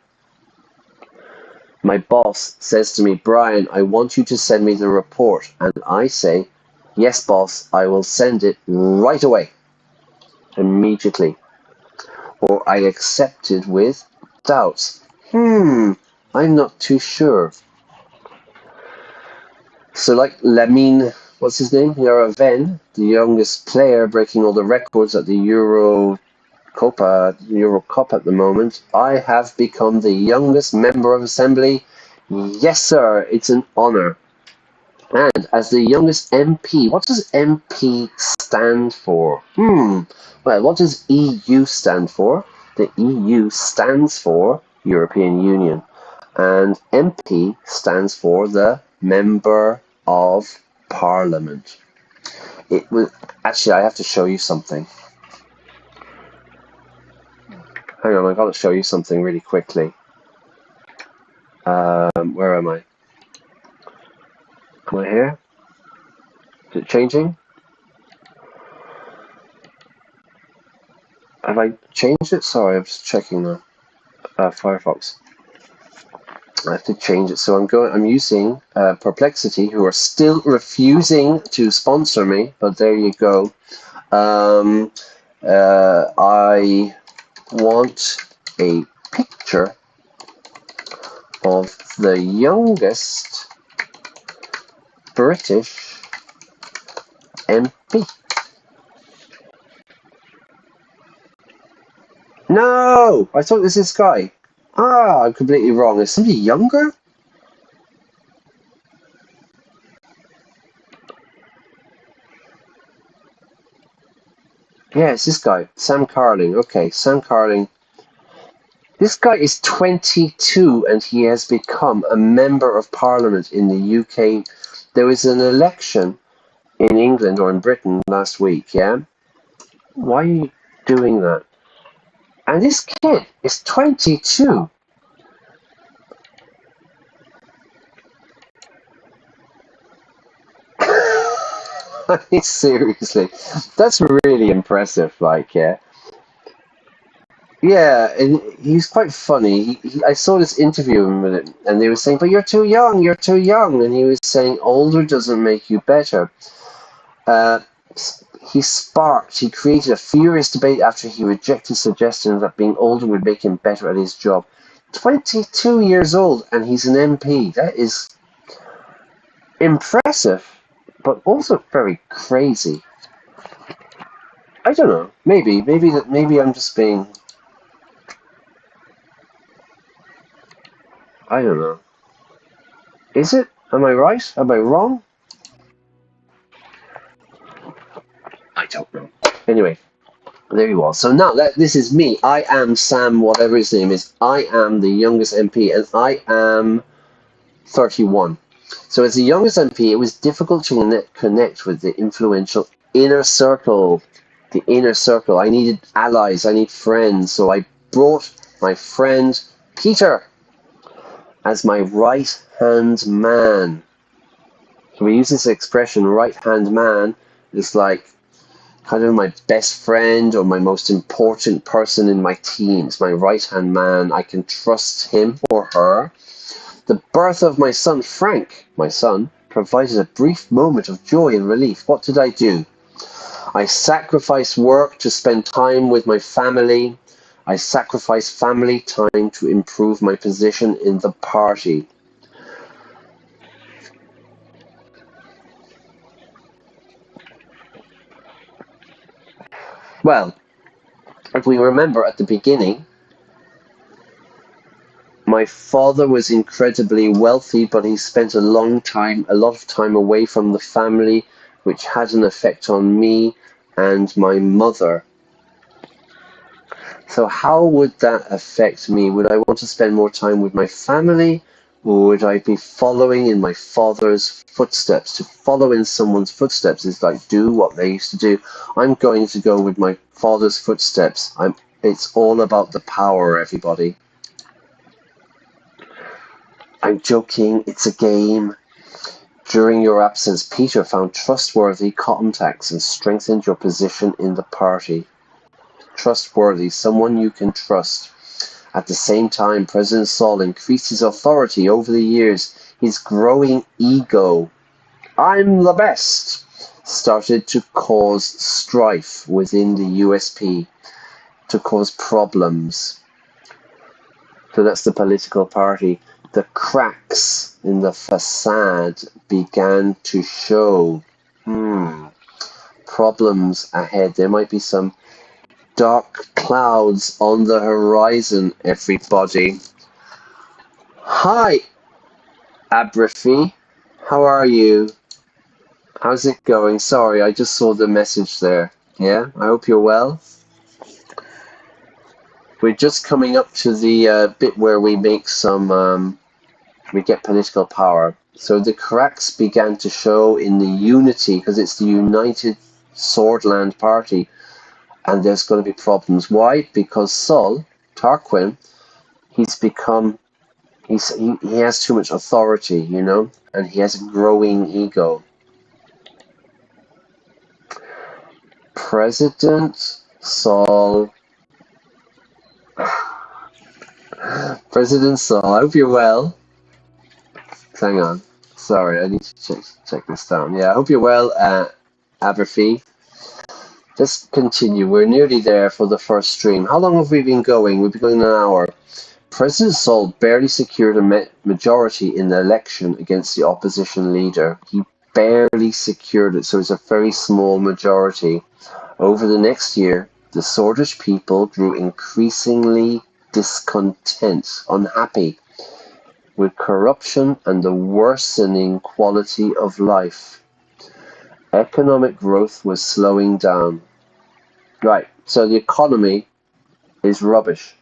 My boss says to me, Brian, I want you to send me the report. And I say, yes, boss, I will send it right away, immediately. Or I accept it with doubts. I'm not too sure. So like Lamine, what's his name? Yaraven, the youngest player breaking all the records at the Euro Cup at the moment, I have become the youngest member of Assembly. Yes, sir, it's an honor. And as the youngest MP, what does MP stand for? Well, what does EU stand for? The EU stands for European Union. And MP stands for the Member of Parliament. It was actually, I have to show you something. Hang on, I've got to show you something really quickly. Where am I? Am I here? Is it changing? Have I changed it? Sorry, I'm just checking now. Firefox. I have to change it. So I'm using Perplexity, who are still refusing to sponsor me, but there you go. I want a picture of the youngest British MP. No! I thought this is this guy. I'm completely wrong. Is somebody younger? Yeah, it's this guy. Sam Carling. Okay, Sam Carling. This guy is 22 and he has become a member of Parliament in the UK. There was an election in England or in Britain last week, yeah? Why are you doing that? And this kid is 22. I mean, seriously, that's really impressive, like, yeah. Yeah, and he's quite funny. I saw this interview with him, and they were saying, but you're too young, you're too young. And he was saying, older doesn't make you better. He created a furious debate after he rejected suggestions that being older would make him better at his job. 22 years old, and he's an MP. That is impressive, but also very crazy. I don't know. Maybe I'm just being... I don't know. Is it? Am I right? Am I wrong? I don't know. Anyway, there you are. So now this is me. I am Sam, whatever his name is. I am the youngest MP, and I am 31. So as the youngest MP, it was difficult to connect with the influential inner circle. The inner circle. I needed allies. I need friends. So I brought my friend Peter as my right-hand man. So we use this expression, right-hand man. It's like kind of my best friend or my most important person in my team. It's my right-hand man. I can trust him or her. The birth of my son, Frank, my son, provided a brief moment of joy and relief. What did I do? I sacrifice work to spend time with my family. I sacrifice family time to improve my position in the party. Well, if we remember at the beginning, my father was incredibly wealthy, but he spent a lot of time away from the family, which had an effect on me and my mother. So how would that affect me? Would I want to spend more time with my family, or would I be following in my father's footsteps? To follow in someone's footsteps is like do what they used to do. I'm going to go with my father's footsteps. It's all about the power, everybody. I'm joking, it's a game. During your absence, Peter found trustworthy contacts and strengthened your position in the party. Trustworthy, someone you can trust. At the same time, President Saul increased his authority over the years. His growing ego, I'm the best, started to cause strife within the USP, to cause problems. So that's the political party. The cracks in the facade began to show. Problems ahead. There might be some dark clouds on the horizon, everybody. Hi, Abrafi. How are you? How's it going? Sorry, I just saw the message there. Yeah, I hope you're well. We're just coming up to the bit where we make some, we get political power. So the cracks began to show in the unity, because it's the United Sordland Party, and there's going to be problems. Why? Because Sol, Tarquin, he has too much authority, you know, and he has a growing ego. President Saul, I hope you're well. Hang on, sorry, I need to check this down. Yeah, I hope you're well, Aberfee. Let's continue. We're nearly there for the first stream. How long have we been going? We've been going an hour. President Saul barely secured a majority in the election against the opposition leader. He barely secured it, so it's a very small majority. Over the next year, the Swordish people grew increasingly discontent, unhappy with corruption and the worsening quality of life. Economic growth was slowing down. Right, so the economy is rubbish.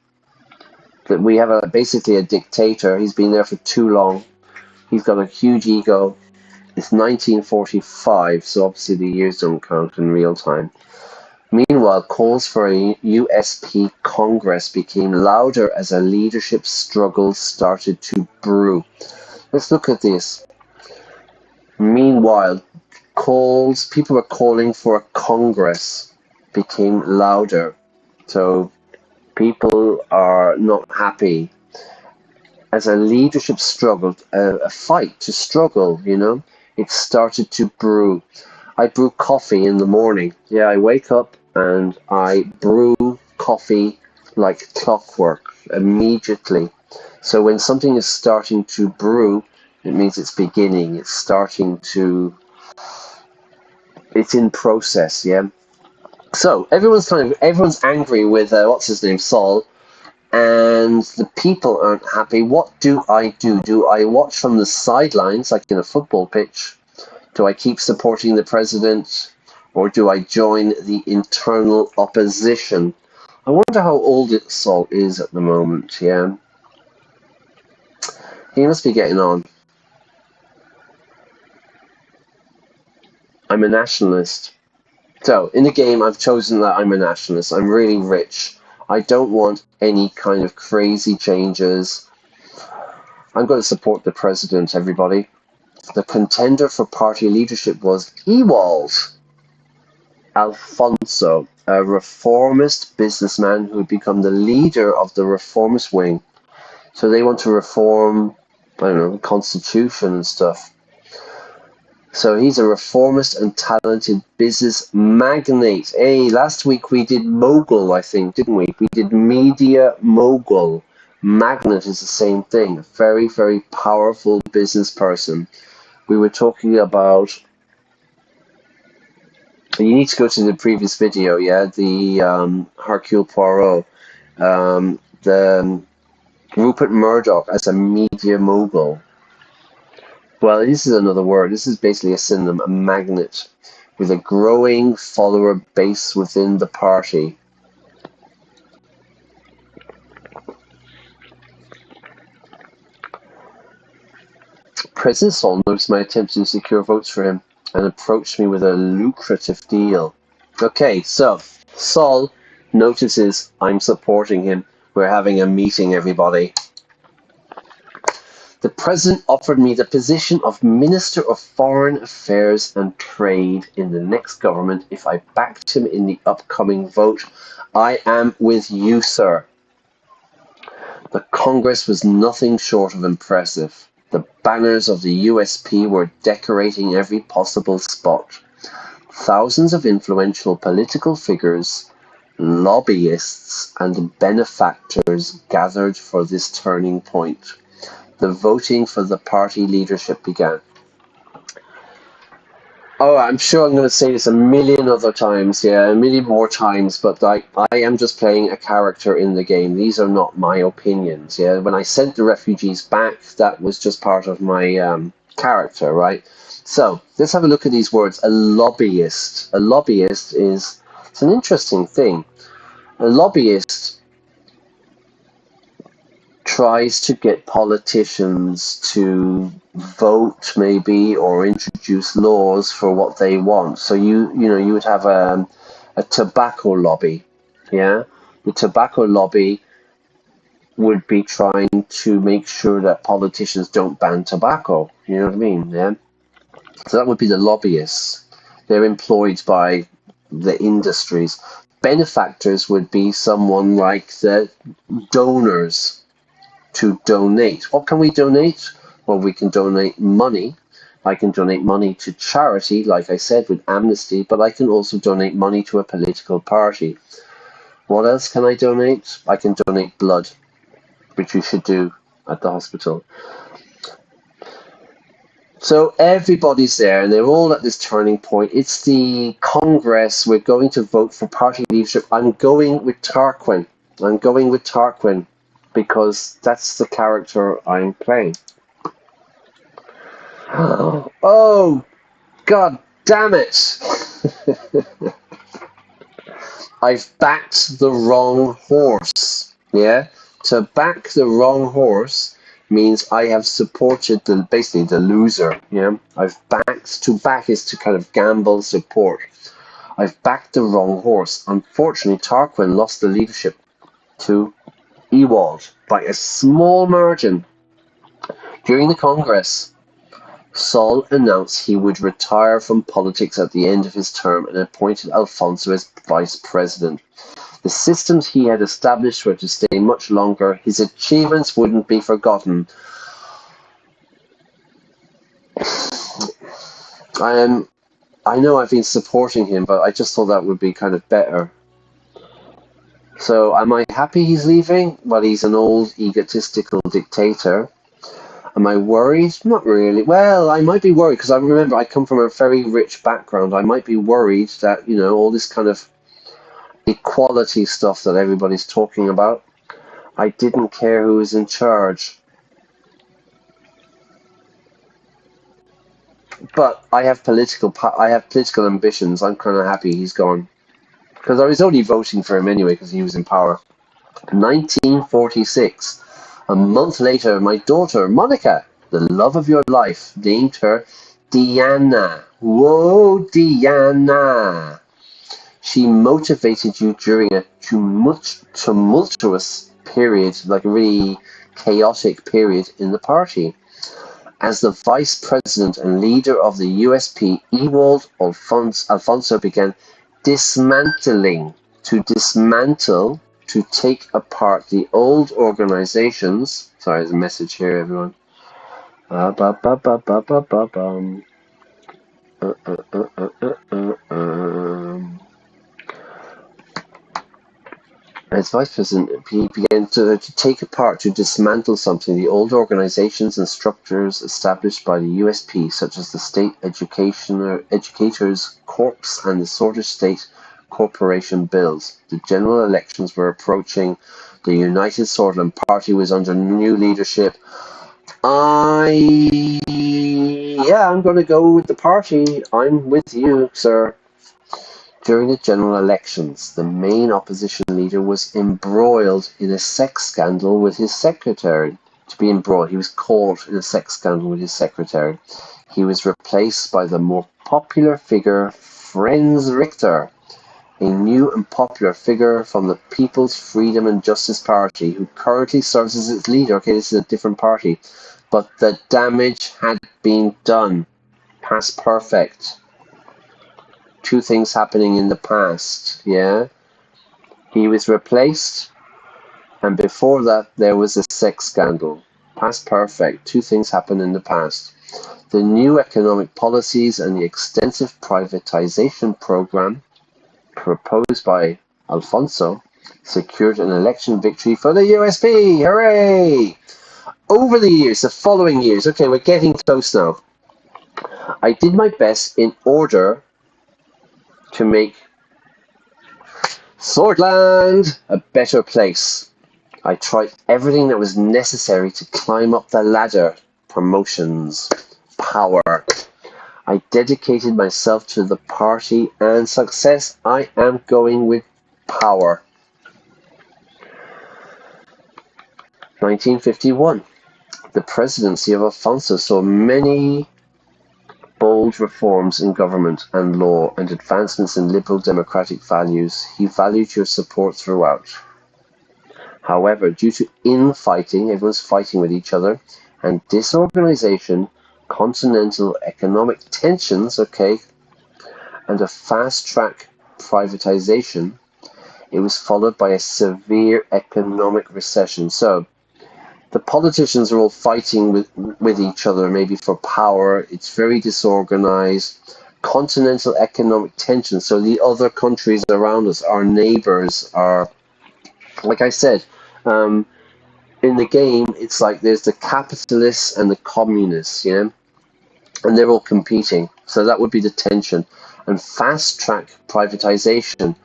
That we have basically a dictator. He's been there for too long. He's got a huge ego. It's 1945, so obviously the years don't count in real time. Meanwhile, calls for a USP Congress became louder as a leadership struggle started to brew. Let's look at this. Meanwhile, people were calling for a Congress became louder. So people are not happy. As a leadership struggle, a fight to struggle, you know, it started to brew. I brew coffee in the morning. Yeah, I wake up and I brew coffee like clockwork immediately. So when something is starting to brew, it means it's beginning. It's starting to... it's in process, yeah? So everyone's angry with, what's his name, Saul, and the people aren't happy. What do? Do I watch from the sidelines, like in a football pitch? Do I keep supporting the president, or do I join the internal opposition? I wonder how old Saul is at the moment, yeah? He must be getting on. I'm a nationalist. So, in the game, I've chosen that I'm a nationalist. I'm really rich. I don't want any kind of crazy changes. I'm going to support the president, everybody. The contender for party leadership was Ewald Alfonso, a reformist businessman who had become the leader of the reformist wing. So they want to reform, I don't know, the constitution and stuff. So he's a reformist and talented business magnate. Hey, last week we did mogul, I think, didn't we? We did media mogul. Magnate is the same thing. A very, very powerful business person. We were talking about... You need to go to the previous video, yeah? The Hercule Poirot. The Rupert Murdoch as a media mogul. Well, this is another word. This is basically a synonym, a magnate, with a growing follower base within the party. President Sol noticed my attempt to secure votes for him and approached me with a lucrative deal. Okay, so Sol notices I'm supporting him. We're having a meeting, everybody. The president offered me the position of Minister of Foreign Affairs and Trade in the next government if I backed him in the upcoming vote. I am with you, sir. The Congress was nothing short of impressive. The banners of the USP were decorating every possible spot. Thousands of influential political figures, lobbyists, and benefactors gathered for this turning point. The voting for the party leadership began. Oh, I'm sure I'm going to say this a million other times, yeah, a million more times, but I am just playing a character in the game. These are not my opinions, yeah. When I sent the refugees back, that was just part of my character, right? So, let's have a look at these words. A lobbyist. A lobbyist is, it's an interesting thing. A lobbyist tries to get politicians to vote maybe or introduce laws for what they want. So you would have a tobacco lobby, yeah? The tobacco lobby would be trying to make sure that politicians don't ban tobacco, you know what I mean, yeah? So that would be the lobbyists. They're employed by the industries. Benefactors would be someone like the donors, to donate. What can we donate? Well, we can donate money. I can donate money to charity, like I said, with Amnesty, but I can also donate money to a political party. What else can I donate? I can donate blood, which you should do at the hospital. So everybody's there, and they're all at this turning point. It's the Congress. We're going to vote for party leadership. I'm going with Tarquin. I'm going with Tarquin, because that's the character I'm playing. Oh, God damn it! I've backed the wrong horse. Yeah? To back the wrong horse means I have supported basically the loser. Yeah? To back is to kind of gamble support. I've backed the wrong horse. Unfortunately, Tarquin lost the leadership to Ewald by a small margin. During the Congress, Sol announced he would retire from politics at the end of his term and appointed Alfonso as vice president. The systems he had established were to stay much longer. His achievements wouldn't be forgotten. I know I've been supporting him, but I just thought that would be kind of better. So, am I happy he's leaving? Well, he's an old, egotistical dictator. Am I worried? Not really. Well, I might be worried, because I remember I come from a very rich background. I might be worried that, all this kind of equality stuff that everybody's talking about, I didn't care who was in charge. But I have political ambitions. I'm kind of happy he's gone. Because I was only voting for him anyway, because he was in power. 1946. A month later, my daughter, Monica, the love of your life, named her Diana. Whoa, Diana. She motivated you during a tumultuous period, like a really chaotic period in the party. As the vice president and leader of the USP, Ewald Alfonso began dismantling, to take apart the old organizations. Sorry, there's a message here, everyone. As vice president, he began to take apart, to dismantle something, the old organizations and structures established by the USP, such as the State Educators Corps and the Sorted State Corporation Bills. The general elections were approaching. The United Sordland Party was under new leadership. I'm going to go with the party. I'm with you, sir. During the general elections, the main opposition leader was embroiled in a sex scandal with his secretary. To be embroiled, he was caught in a sex scandal with his secretary. He was replaced by the more popular figure, Franz Richter, a new and popular figure from the People's Freedom and Justice Party, who currently serves as its leader. Okay, this is a different party. But the damage had been done. Past perfect. Two things happening in the past, yeah? He was replaced, and before that, there was a sex scandal. Past perfect. Two things happened in the past. The new economic policies and the extensive privatization program proposed by Alfonso secured an election victory for the USP. Hooray! Over the years, the following years, okay, we're getting close now. I did my best in order to make Sordland a better place. I tried everything that was necessary to climb up the ladder. Promotions, power. I dedicated myself to the party and success. I am going with power. 1951. The presidency of Alfonso saw many bold reforms in government and law and advancements in liberal democratic values. He valued your support throughout. However, due to infighting, everyone's fighting with each other, and disorganization, continental economic tensions, okay, and a fast-track privatization, it was followed by a severe economic recession. So, the politicians are all fighting with each other, maybe for power. It's very disorganized. Continental economic tension. So the other countries around us, our neighbors, are, like I said, in the game, it's like there's the capitalists and the communists, yeah? And they're all competing. So that would be the tension. And fast-track privatization.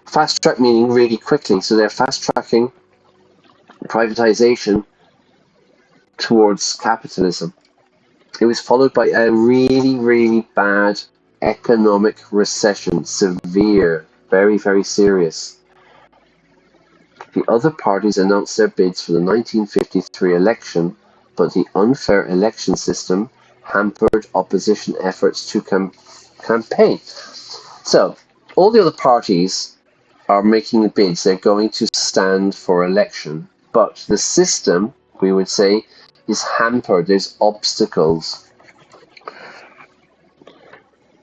Fast-track meaning really quickly. So they're fast-tracking privatization towards capitalism. It was followed by a really, really bad economic recession, severe, very, very serious. The other parties announced their bids for the 1953 election, but the unfair election system hampered opposition efforts to campaign. So, all the other parties are making bids. They're going to stand for election, but the system, we would say, is hampered. There's obstacles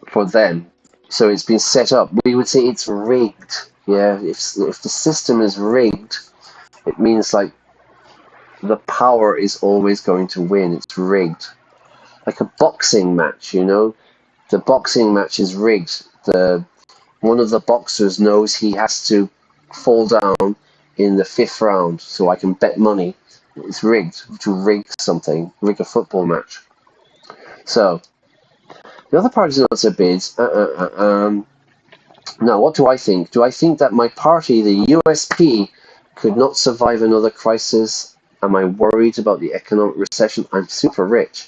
for them. So it's been set up. We would say it's rigged. Yeah, if the system is rigged, it means like the power is always going to win. It's rigged. Like a boxing match, you know? The boxing match is rigged. One of the boxers knows he has to fall down in the 5th round, so I can bet money. It's rigged. To rig something, rig a football match. So, the other parties announced their bids. Now, what do I think? Do I think that my party, the USP, could not survive another crisis? Am I worried about the economic recession? I'm super rich.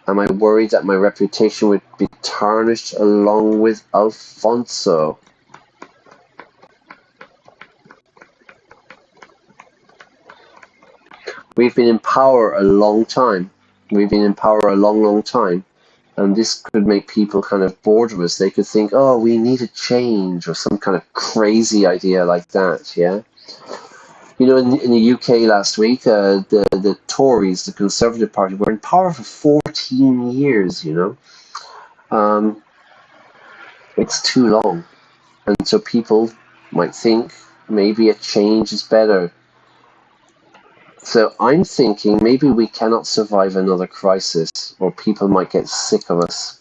Am I worried that my reputation would be tarnished along with Alfonso? We've been in power a long time. We've been in power a long, long time. And this could make people kind of bored of us. They could think, oh, we need a change, or some kind of crazy idea like that, yeah? You know, in the UK last week, the Tories, the Conservative Party, were in power for 14 years, you know? It's too long. And so people might think maybe a change is better. So I'm thinking maybe we cannot survive another crisis, or people might get sick of us.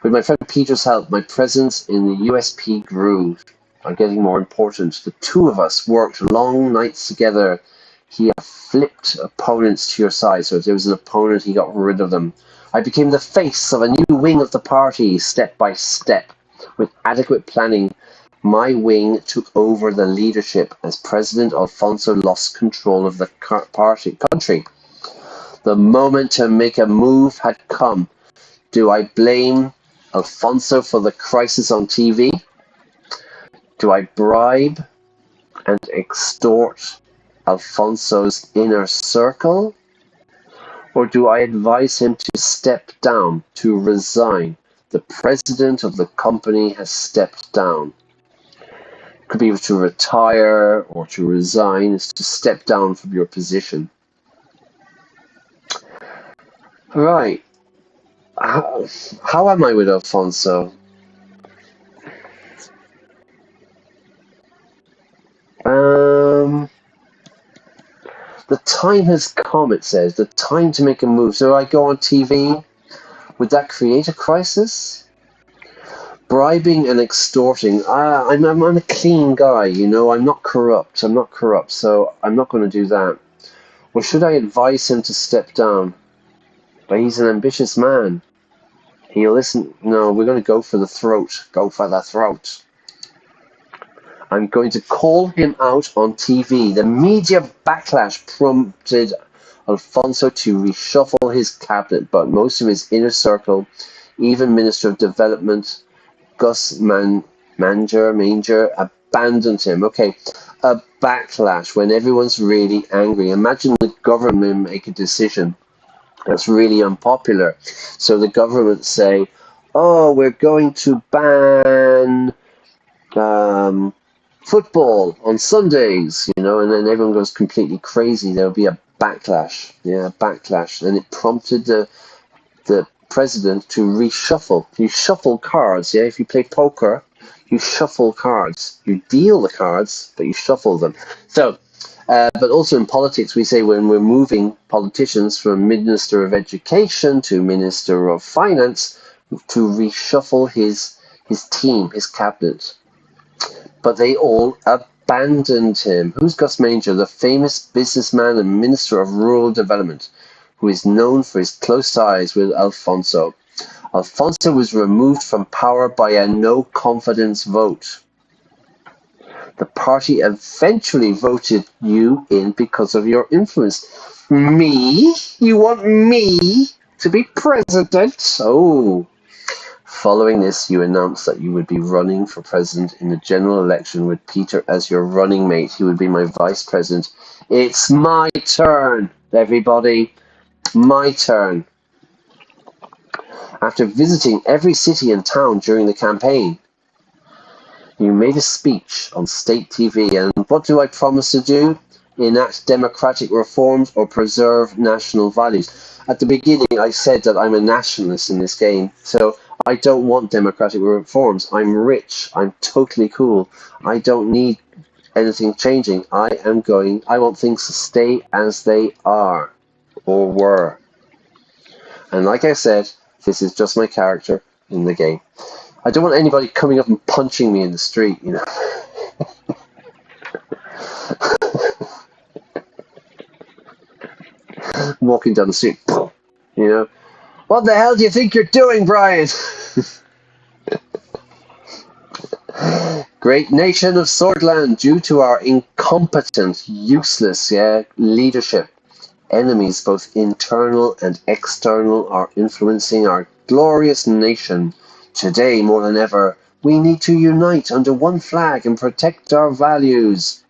With my friend Peter's help, my presence in the USP grew. Are getting more important. The two of us worked long nights together. He flipped opponents to your side. So if there was an opponent, he got rid of them. I became the face of a new wing of the party, step by step. With adequate planning, my wing took over the leadership as President Alfonso lost control of the country. The moment to make a move had come. Do I blame Alfonso for the crisis on TV? Do I bribe and extort Alfonso's inner circle? Or do I advise him to step down, to resign? The president of the company has stepped down. Could be to retire or to resign, is to step down from your position. Right. How am I with Alfonso? The time has come, it says. The time to make a move. So I go on TV. Would that create a crisis? Bribing and extorting. I'm a clean guy, you know. I'm not corrupt. So I'm not going to do that. Or should I advise him to step down? But he's an ambitious man. He'll listen. No, we're going to go for the throat. Go for the throat. I'm going to call him out on TV. The media backlash prompted Alfonso to reshuffle his cabinet, but most of his inner circle, even Minister of Development, Gus Manger, abandoned him. Okay, a backlash when everyone's really angry. Imagine the government make a decision that's really unpopular. So the government say, oh, we're going to ban football on Sundays, you know, and then everyone goes completely crazy. There'll be a backlash. Yeah, backlash. And it prompted the president to reshuffle. You shuffle cards, yeah? If you play poker, you shuffle cards. You deal the cards, but you shuffle them. So, but also in politics, we say when we're moving politicians from Minister of Education to Minister of Finance to reshuffle his team, his cabinet. But they all abandoned him. Who's Gus Manger? The famous businessman and Minister of Rural Development, who is known for his close ties with Alfonso. Alfonso was removed from power by a no-confidence vote. The party eventually voted you in because of your influence. Me? You want me to be president? Oh. Following this, you announced that you would be running for president in the general election with Peter as your running mate. He would be my vice president. It's my turn, everybody. My turn. After visiting every city and town during the campaign, you made a speech on state TV. And what do I promise to do? Enact democratic reforms or preserve national values. At the beginning, I said that I'm a nationalist in this game. So I don't want democratic reforms. I'm rich. I'm totally cool. I don't need anything changing. I want things to stay as they are or were. And like I said, this is just my character in the game. I don't want anybody coming up and punching me in the street, you know. Walking down the street, you know. What the hell do you think you're doing, Brian? Great nation of Sordland, due to our incompetent, useless leadership, enemies both internal and external are influencing our glorious nation. Today, more than ever, we need to unite under one flag and protect our values.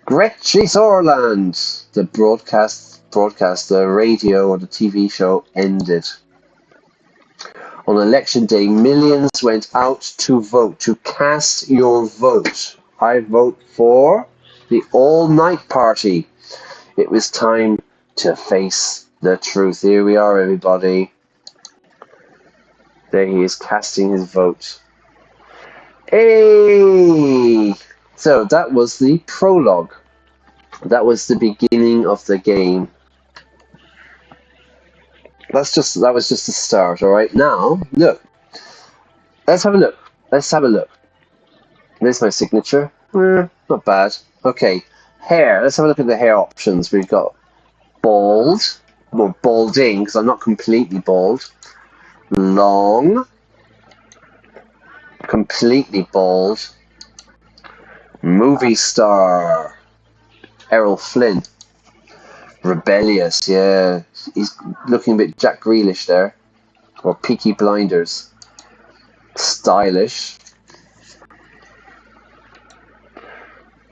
Gretchen Sordland, the broadcast, the radio or the TV show ended. On election day, millions went out to vote, to cast your vote. I vote for the all-night party. It was time to face the truth. Here we are, everybody. There he is, casting his vote. Hey! So that was the prologue. That was the beginning of the game. That was just the start. All right. Now look. Let's have a look. Let's have a look. There's my signature. Not bad. Okay. Hair. Let's have a look at the hair options. We've got bald. Well, balding, because I'm not completely bald. Long. Completely bald. Movie star. Errol Flynn. Rebellious, yeah. He's looking a bit Jack Grealish there. Or Peaky Blinders. Stylish.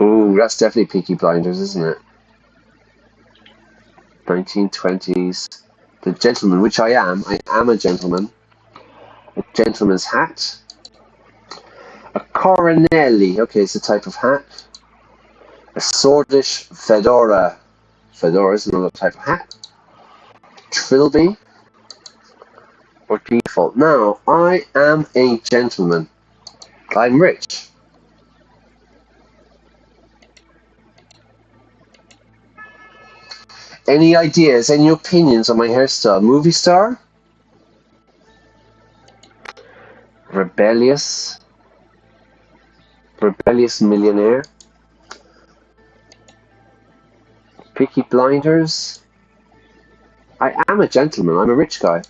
Ooh, that's definitely Peaky Blinders, isn't it? 1920s. The gentleman, which I am. I am a gentleman. A gentleman's hat. A coronelli. Okay, it's a type of hat. A swordish fedora. Fedora is another type of hat. Trilby. Or default. Now, I am a gentleman. I'm rich. Any ideas, any opinions on my hairstyle? Movie star? Rebellious? Rebellious millionaire? Peaky Blinders? I am a gentleman, I'm a rich guy.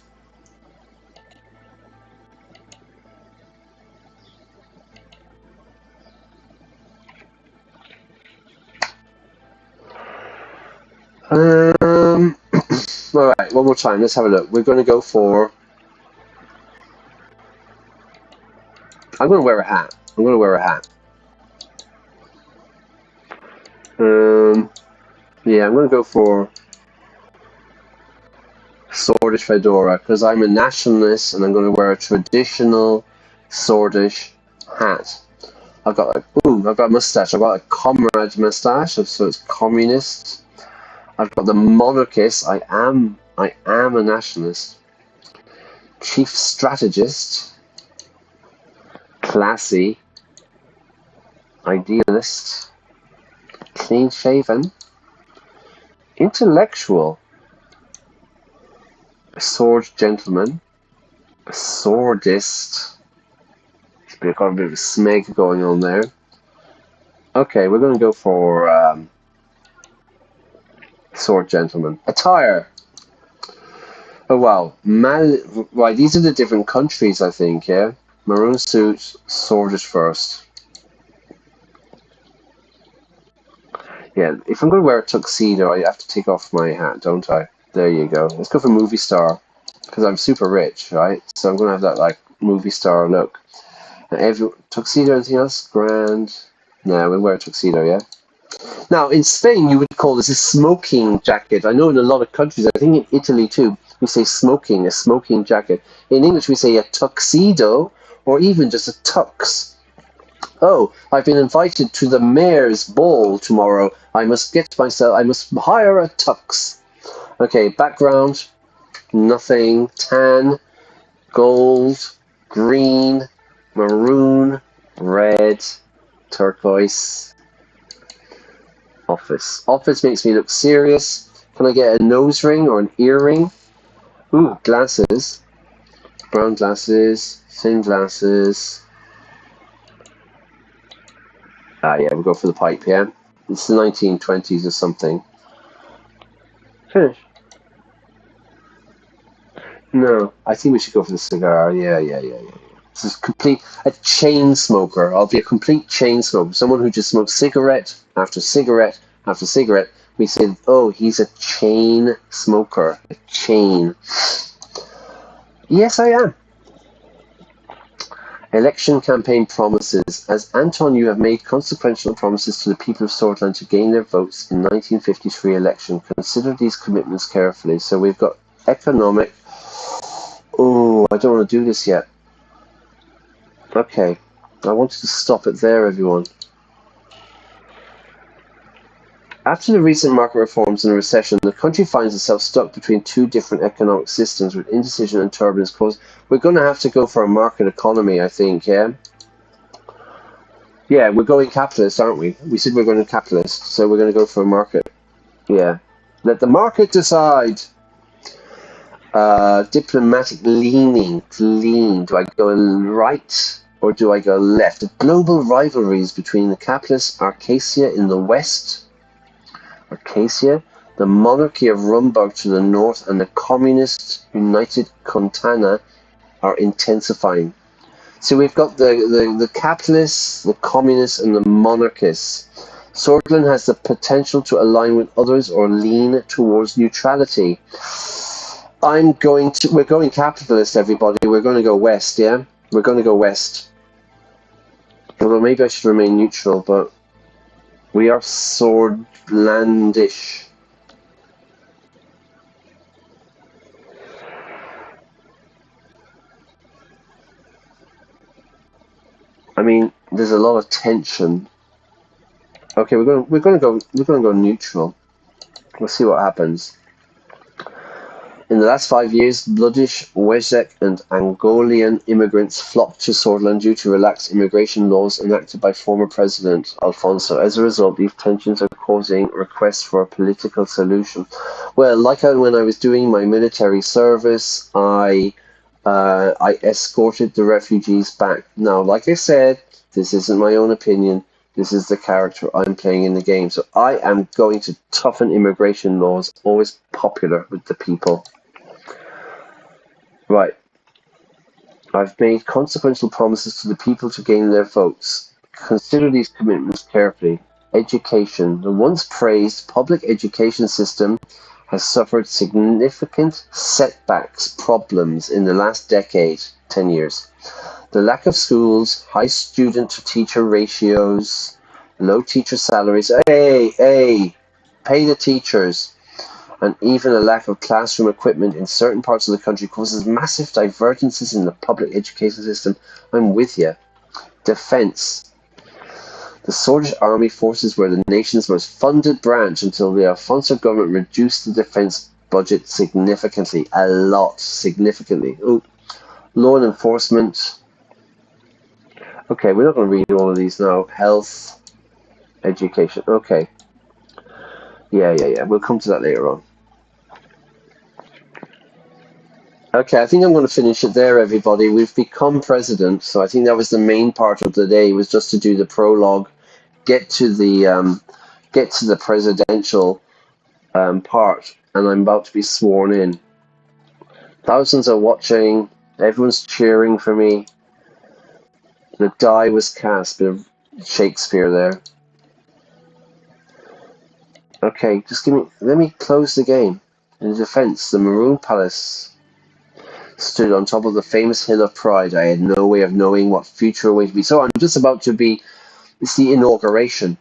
Alright, one more time, let's have a look. We're going to go for... I'm going to wear a hat. I'm going to wear a hat. Yeah, I'm going to go for Swordish fedora, because I'm a nationalist and I'm going to wear a traditional Swordish hat. I've got a mustache. I've got a comrade mustache, so it's communist. I've got the monarchist. I am a nationalist. Chief strategist. Classy. Idealist. Clean shaven. Intellectual. A sword gentleman. A swordist. Got a bit of a smeg going on there. Okay, we're going to go for sword gentleman. Attire. Oh wow. Right, these are the different countries, I think, yeah? Maroon suit, swordish first. Yeah, if I'm going to wear a tuxedo, I have to take off my hat, don't I? There you go. Let's go for movie star. Because I'm super rich, right? So I'm going to have that, like, movie star look. Tuxedo, anything else? Grand. No, we'll wear a tuxedo, yeah? Now, in Spain, you would call this a smoking jacket. I know in a lot of countries, I think in Italy too, we say smoking, a smoking jacket. In English, we say a tuxedo, or even just a tux. Oh, I've been invited to the mayor's ball tomorrow. I must hire a tux. Okay, background, nothing, tan, gold, green, maroon, red, turquoise. Office. Office makes me look serious. Can I get a nose ring or an earring? Ooh, glasses. Brown glasses, thin glasses. Yeah, we'll go for the pipe, yeah? It's the 1920s or something. Finish. No, I think we should go for the cigar. Yeah. This is a chain smoker. I'll be a complete chain smoker. Someone who just smokes cigarette after cigarette after cigarette. We say, oh, he's a chain smoker. A chain. Yes, I am. Election campaign promises. As Anton, you have made consequential promises to the people of Sordland to gain their votes in 1953 election. Consider these commitments carefully. So we've got economic. Oh, I don't want to do this yet. Okay, I wanted to stop it there, everyone. After the recent market reforms and the recession, the country finds itself stuck between two different economic systems with indecision and turbulence caused. We're going to have to go for a market economy, I think, yeah? Yeah, we're going capitalist, aren't we? We said we're going to capitalist, so we're going to go for a market. Yeah. Let the market decide. Diplomatic leaning, to lean. Do I go right or do I go left? The global rivalries between the capitalist Arcasia in the west, the monarchy of Rumburg to the north, and the communist United Contana are intensifying. So we've got the capitalists, the communists, and the monarchists. Sordland has the potential to align with others or lean towards neutrality. We're going capitalist, everybody. We're going to go west, yeah? We're going to go west. Although maybe I should remain neutral, but we are Sordlandish. I mean, there's a lot of tension. Okay, we're going to go neutral. We'll see what happens. In the last 5 years, Bloodish, Wezek, and Angolian immigrants flocked to Sordland due to relaxed immigration laws enacted by former President Alfonso. As a result, these tensions are causing requests for a political solution. Well, like when I was doing my military service, I escorted the refugees back. Now, like I said, this isn't my own opinion. This is the character I'm playing in the game. So I am going to toughen immigration laws, always popular with the people. Right. I've made consequential promises to the people to gain their votes. Consider these commitments carefully. Education. The once praised public education system has suffered significant setbacks, problems in the last decade, 10 years. The lack of schools, high student-to-teacher ratios, low teacher salaries, pay the teachers, and even a lack of classroom equipment in certain parts of the country causes massive divergences in the public education system. I'm with you. Defense. The Swedish army forces were the nation's most funded branch until the Alfonso government reduced the defense budget significantly. A lot. Significantly. Ooh. Law and enforcement. Okay, we're not going to read all of these now. Health. Education. Okay. Yeah. We'll come to that later on. Okay, I think I'm going to finish it there, everybody. We've become president, so I think that was the main part of the day, was just to do the prologue, get to the presidential part, and I'm about to be sworn in. Thousands are watching. Everyone's cheering for me. The die was cast. Bit of Shakespeare there. Okay, let me close the game. In defense, the Maroon Palace stood on top of the famous Hill of Pride. I had no way of knowing what future awaited me. So I'm just about to be, it's the inauguration.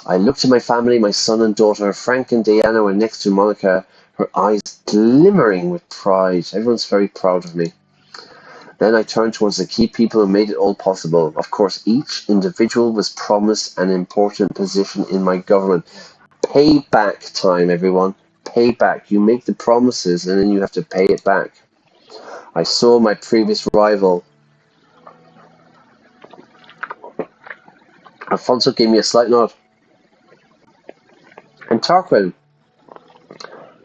I looked at my family, my son and daughter. Frank and Diana were next to Monica, her eyes glimmering with pride. Everyone's very proud of me. Then I turned towards the key people who made it all possible. Of course, each individual was promised an important position in my government. Payback time, everyone. Payback. You make the promises and then you have to pay it back. I saw my previous rival. Alfonso gave me a slight nod. And Tarquin.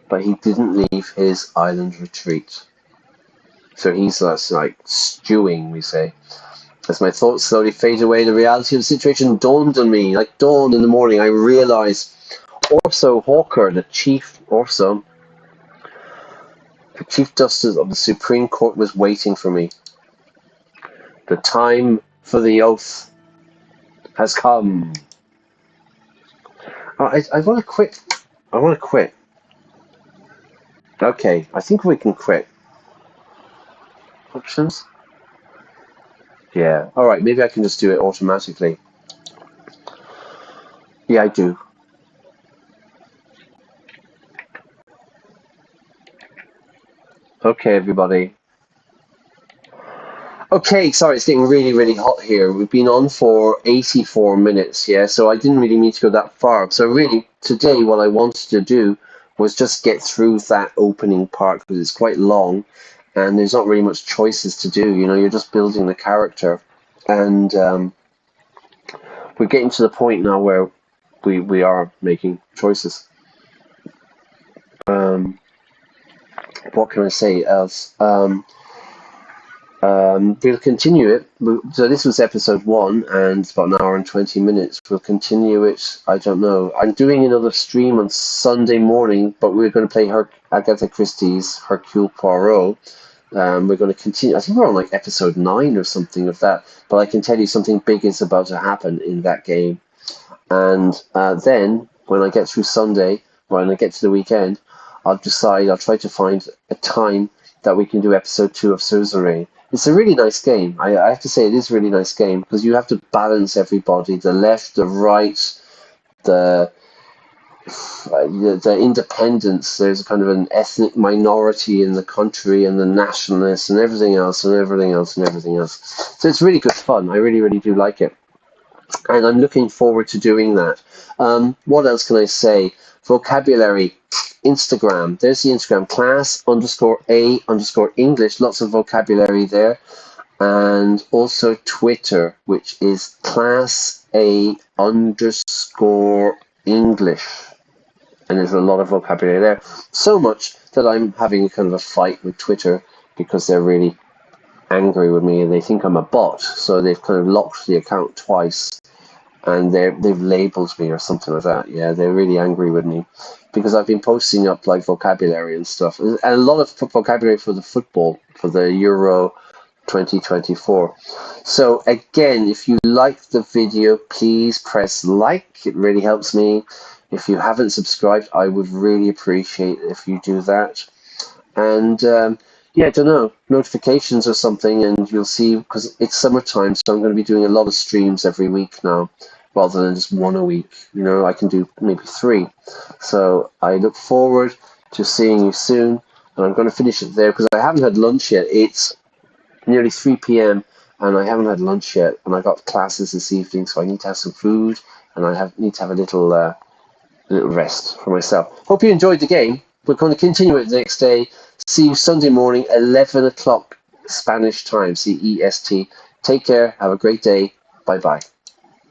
But he didn't leave his island retreat. So he's like stewing, we say. As my thoughts slowly fade away, the reality of the situation dawned on me. Like dawn in the morning, I realized Orso Hawker, the chief justice of the Supreme Court, was waiting for me. The time for the oath has come. I want to quit. I want to quit. Okay, I think we can quit. Options? Yeah. Alright, maybe I can just do it automatically. Yeah, I do. Okay, everybody. Okay, sorry, it's getting really, really hot here. We've been on for 84 minutes, yeah, so I didn't really need to go that far. So really, today what I wanted to do was just get through that opening part, because it's quite long, and there's not really much choices to do, you know, you're just building the character. And we're getting to the point now where we are making choices. what can I say else? We'll continue it. So this was episode 1, and it's about an hour and 20 minutes. We'll continue it. I don't know. I'm doing another stream on Sunday morning, but we're going to play Agatha Christie's Hercule Poirot. We're going to continue. I think we're on like episode 9 or something of that. But I can tell you something big is about to happen in that game. And then when I get through Sunday, when I get to the weekend, I'll try to find a time that we can do episode 2 of Suzerain. It's a really nice game. I have to say it is a really nice game because you have to balance everybody, the left, the right, the independents. There's kind of an ethnic minority in the country and the nationalists and everything else and everything else and everything else. So it's really good fun. I really, really do like it. And I'm looking forward to doing that. What else can I say? Vocabulary, Instagram. There's the Instagram, class_A_English. Lots of vocabulary there. And also Twitter, which is class_A_English. And there's a lot of vocabulary there. So much that I'm having kind of a fight with Twitter because they're really angry with me and they think I'm a bot. So they've kind of locked the account twice. And they've labeled me or something like that. Yeah, they're really angry with me because I've been posting up like vocabulary and stuff, and a lot of vocabulary for the football, for the Euro 2024. So again, if you like the video, please press like. It really helps me. If you haven't subscribed, I would really appreciate it if you do that. And yeah, I don't know, notifications or something, and you'll see, because it's summertime, so I'm going to be doing a lot of streams every week now, rather than just 1 a week. You know, I can do maybe 3. So I look forward to seeing you soon, and I'm going to finish it there because I haven't had lunch yet. It's nearly 3 p.m. and I haven't had lunch yet, and I got classes this evening, so I need to have some food, and I need to have a little rest for myself. Hope you enjoyed the game. We're going to continue it the next day. See you Sunday morning, 11 o'clock Spanish time, CEST. Take care. Have a great day. Bye-bye.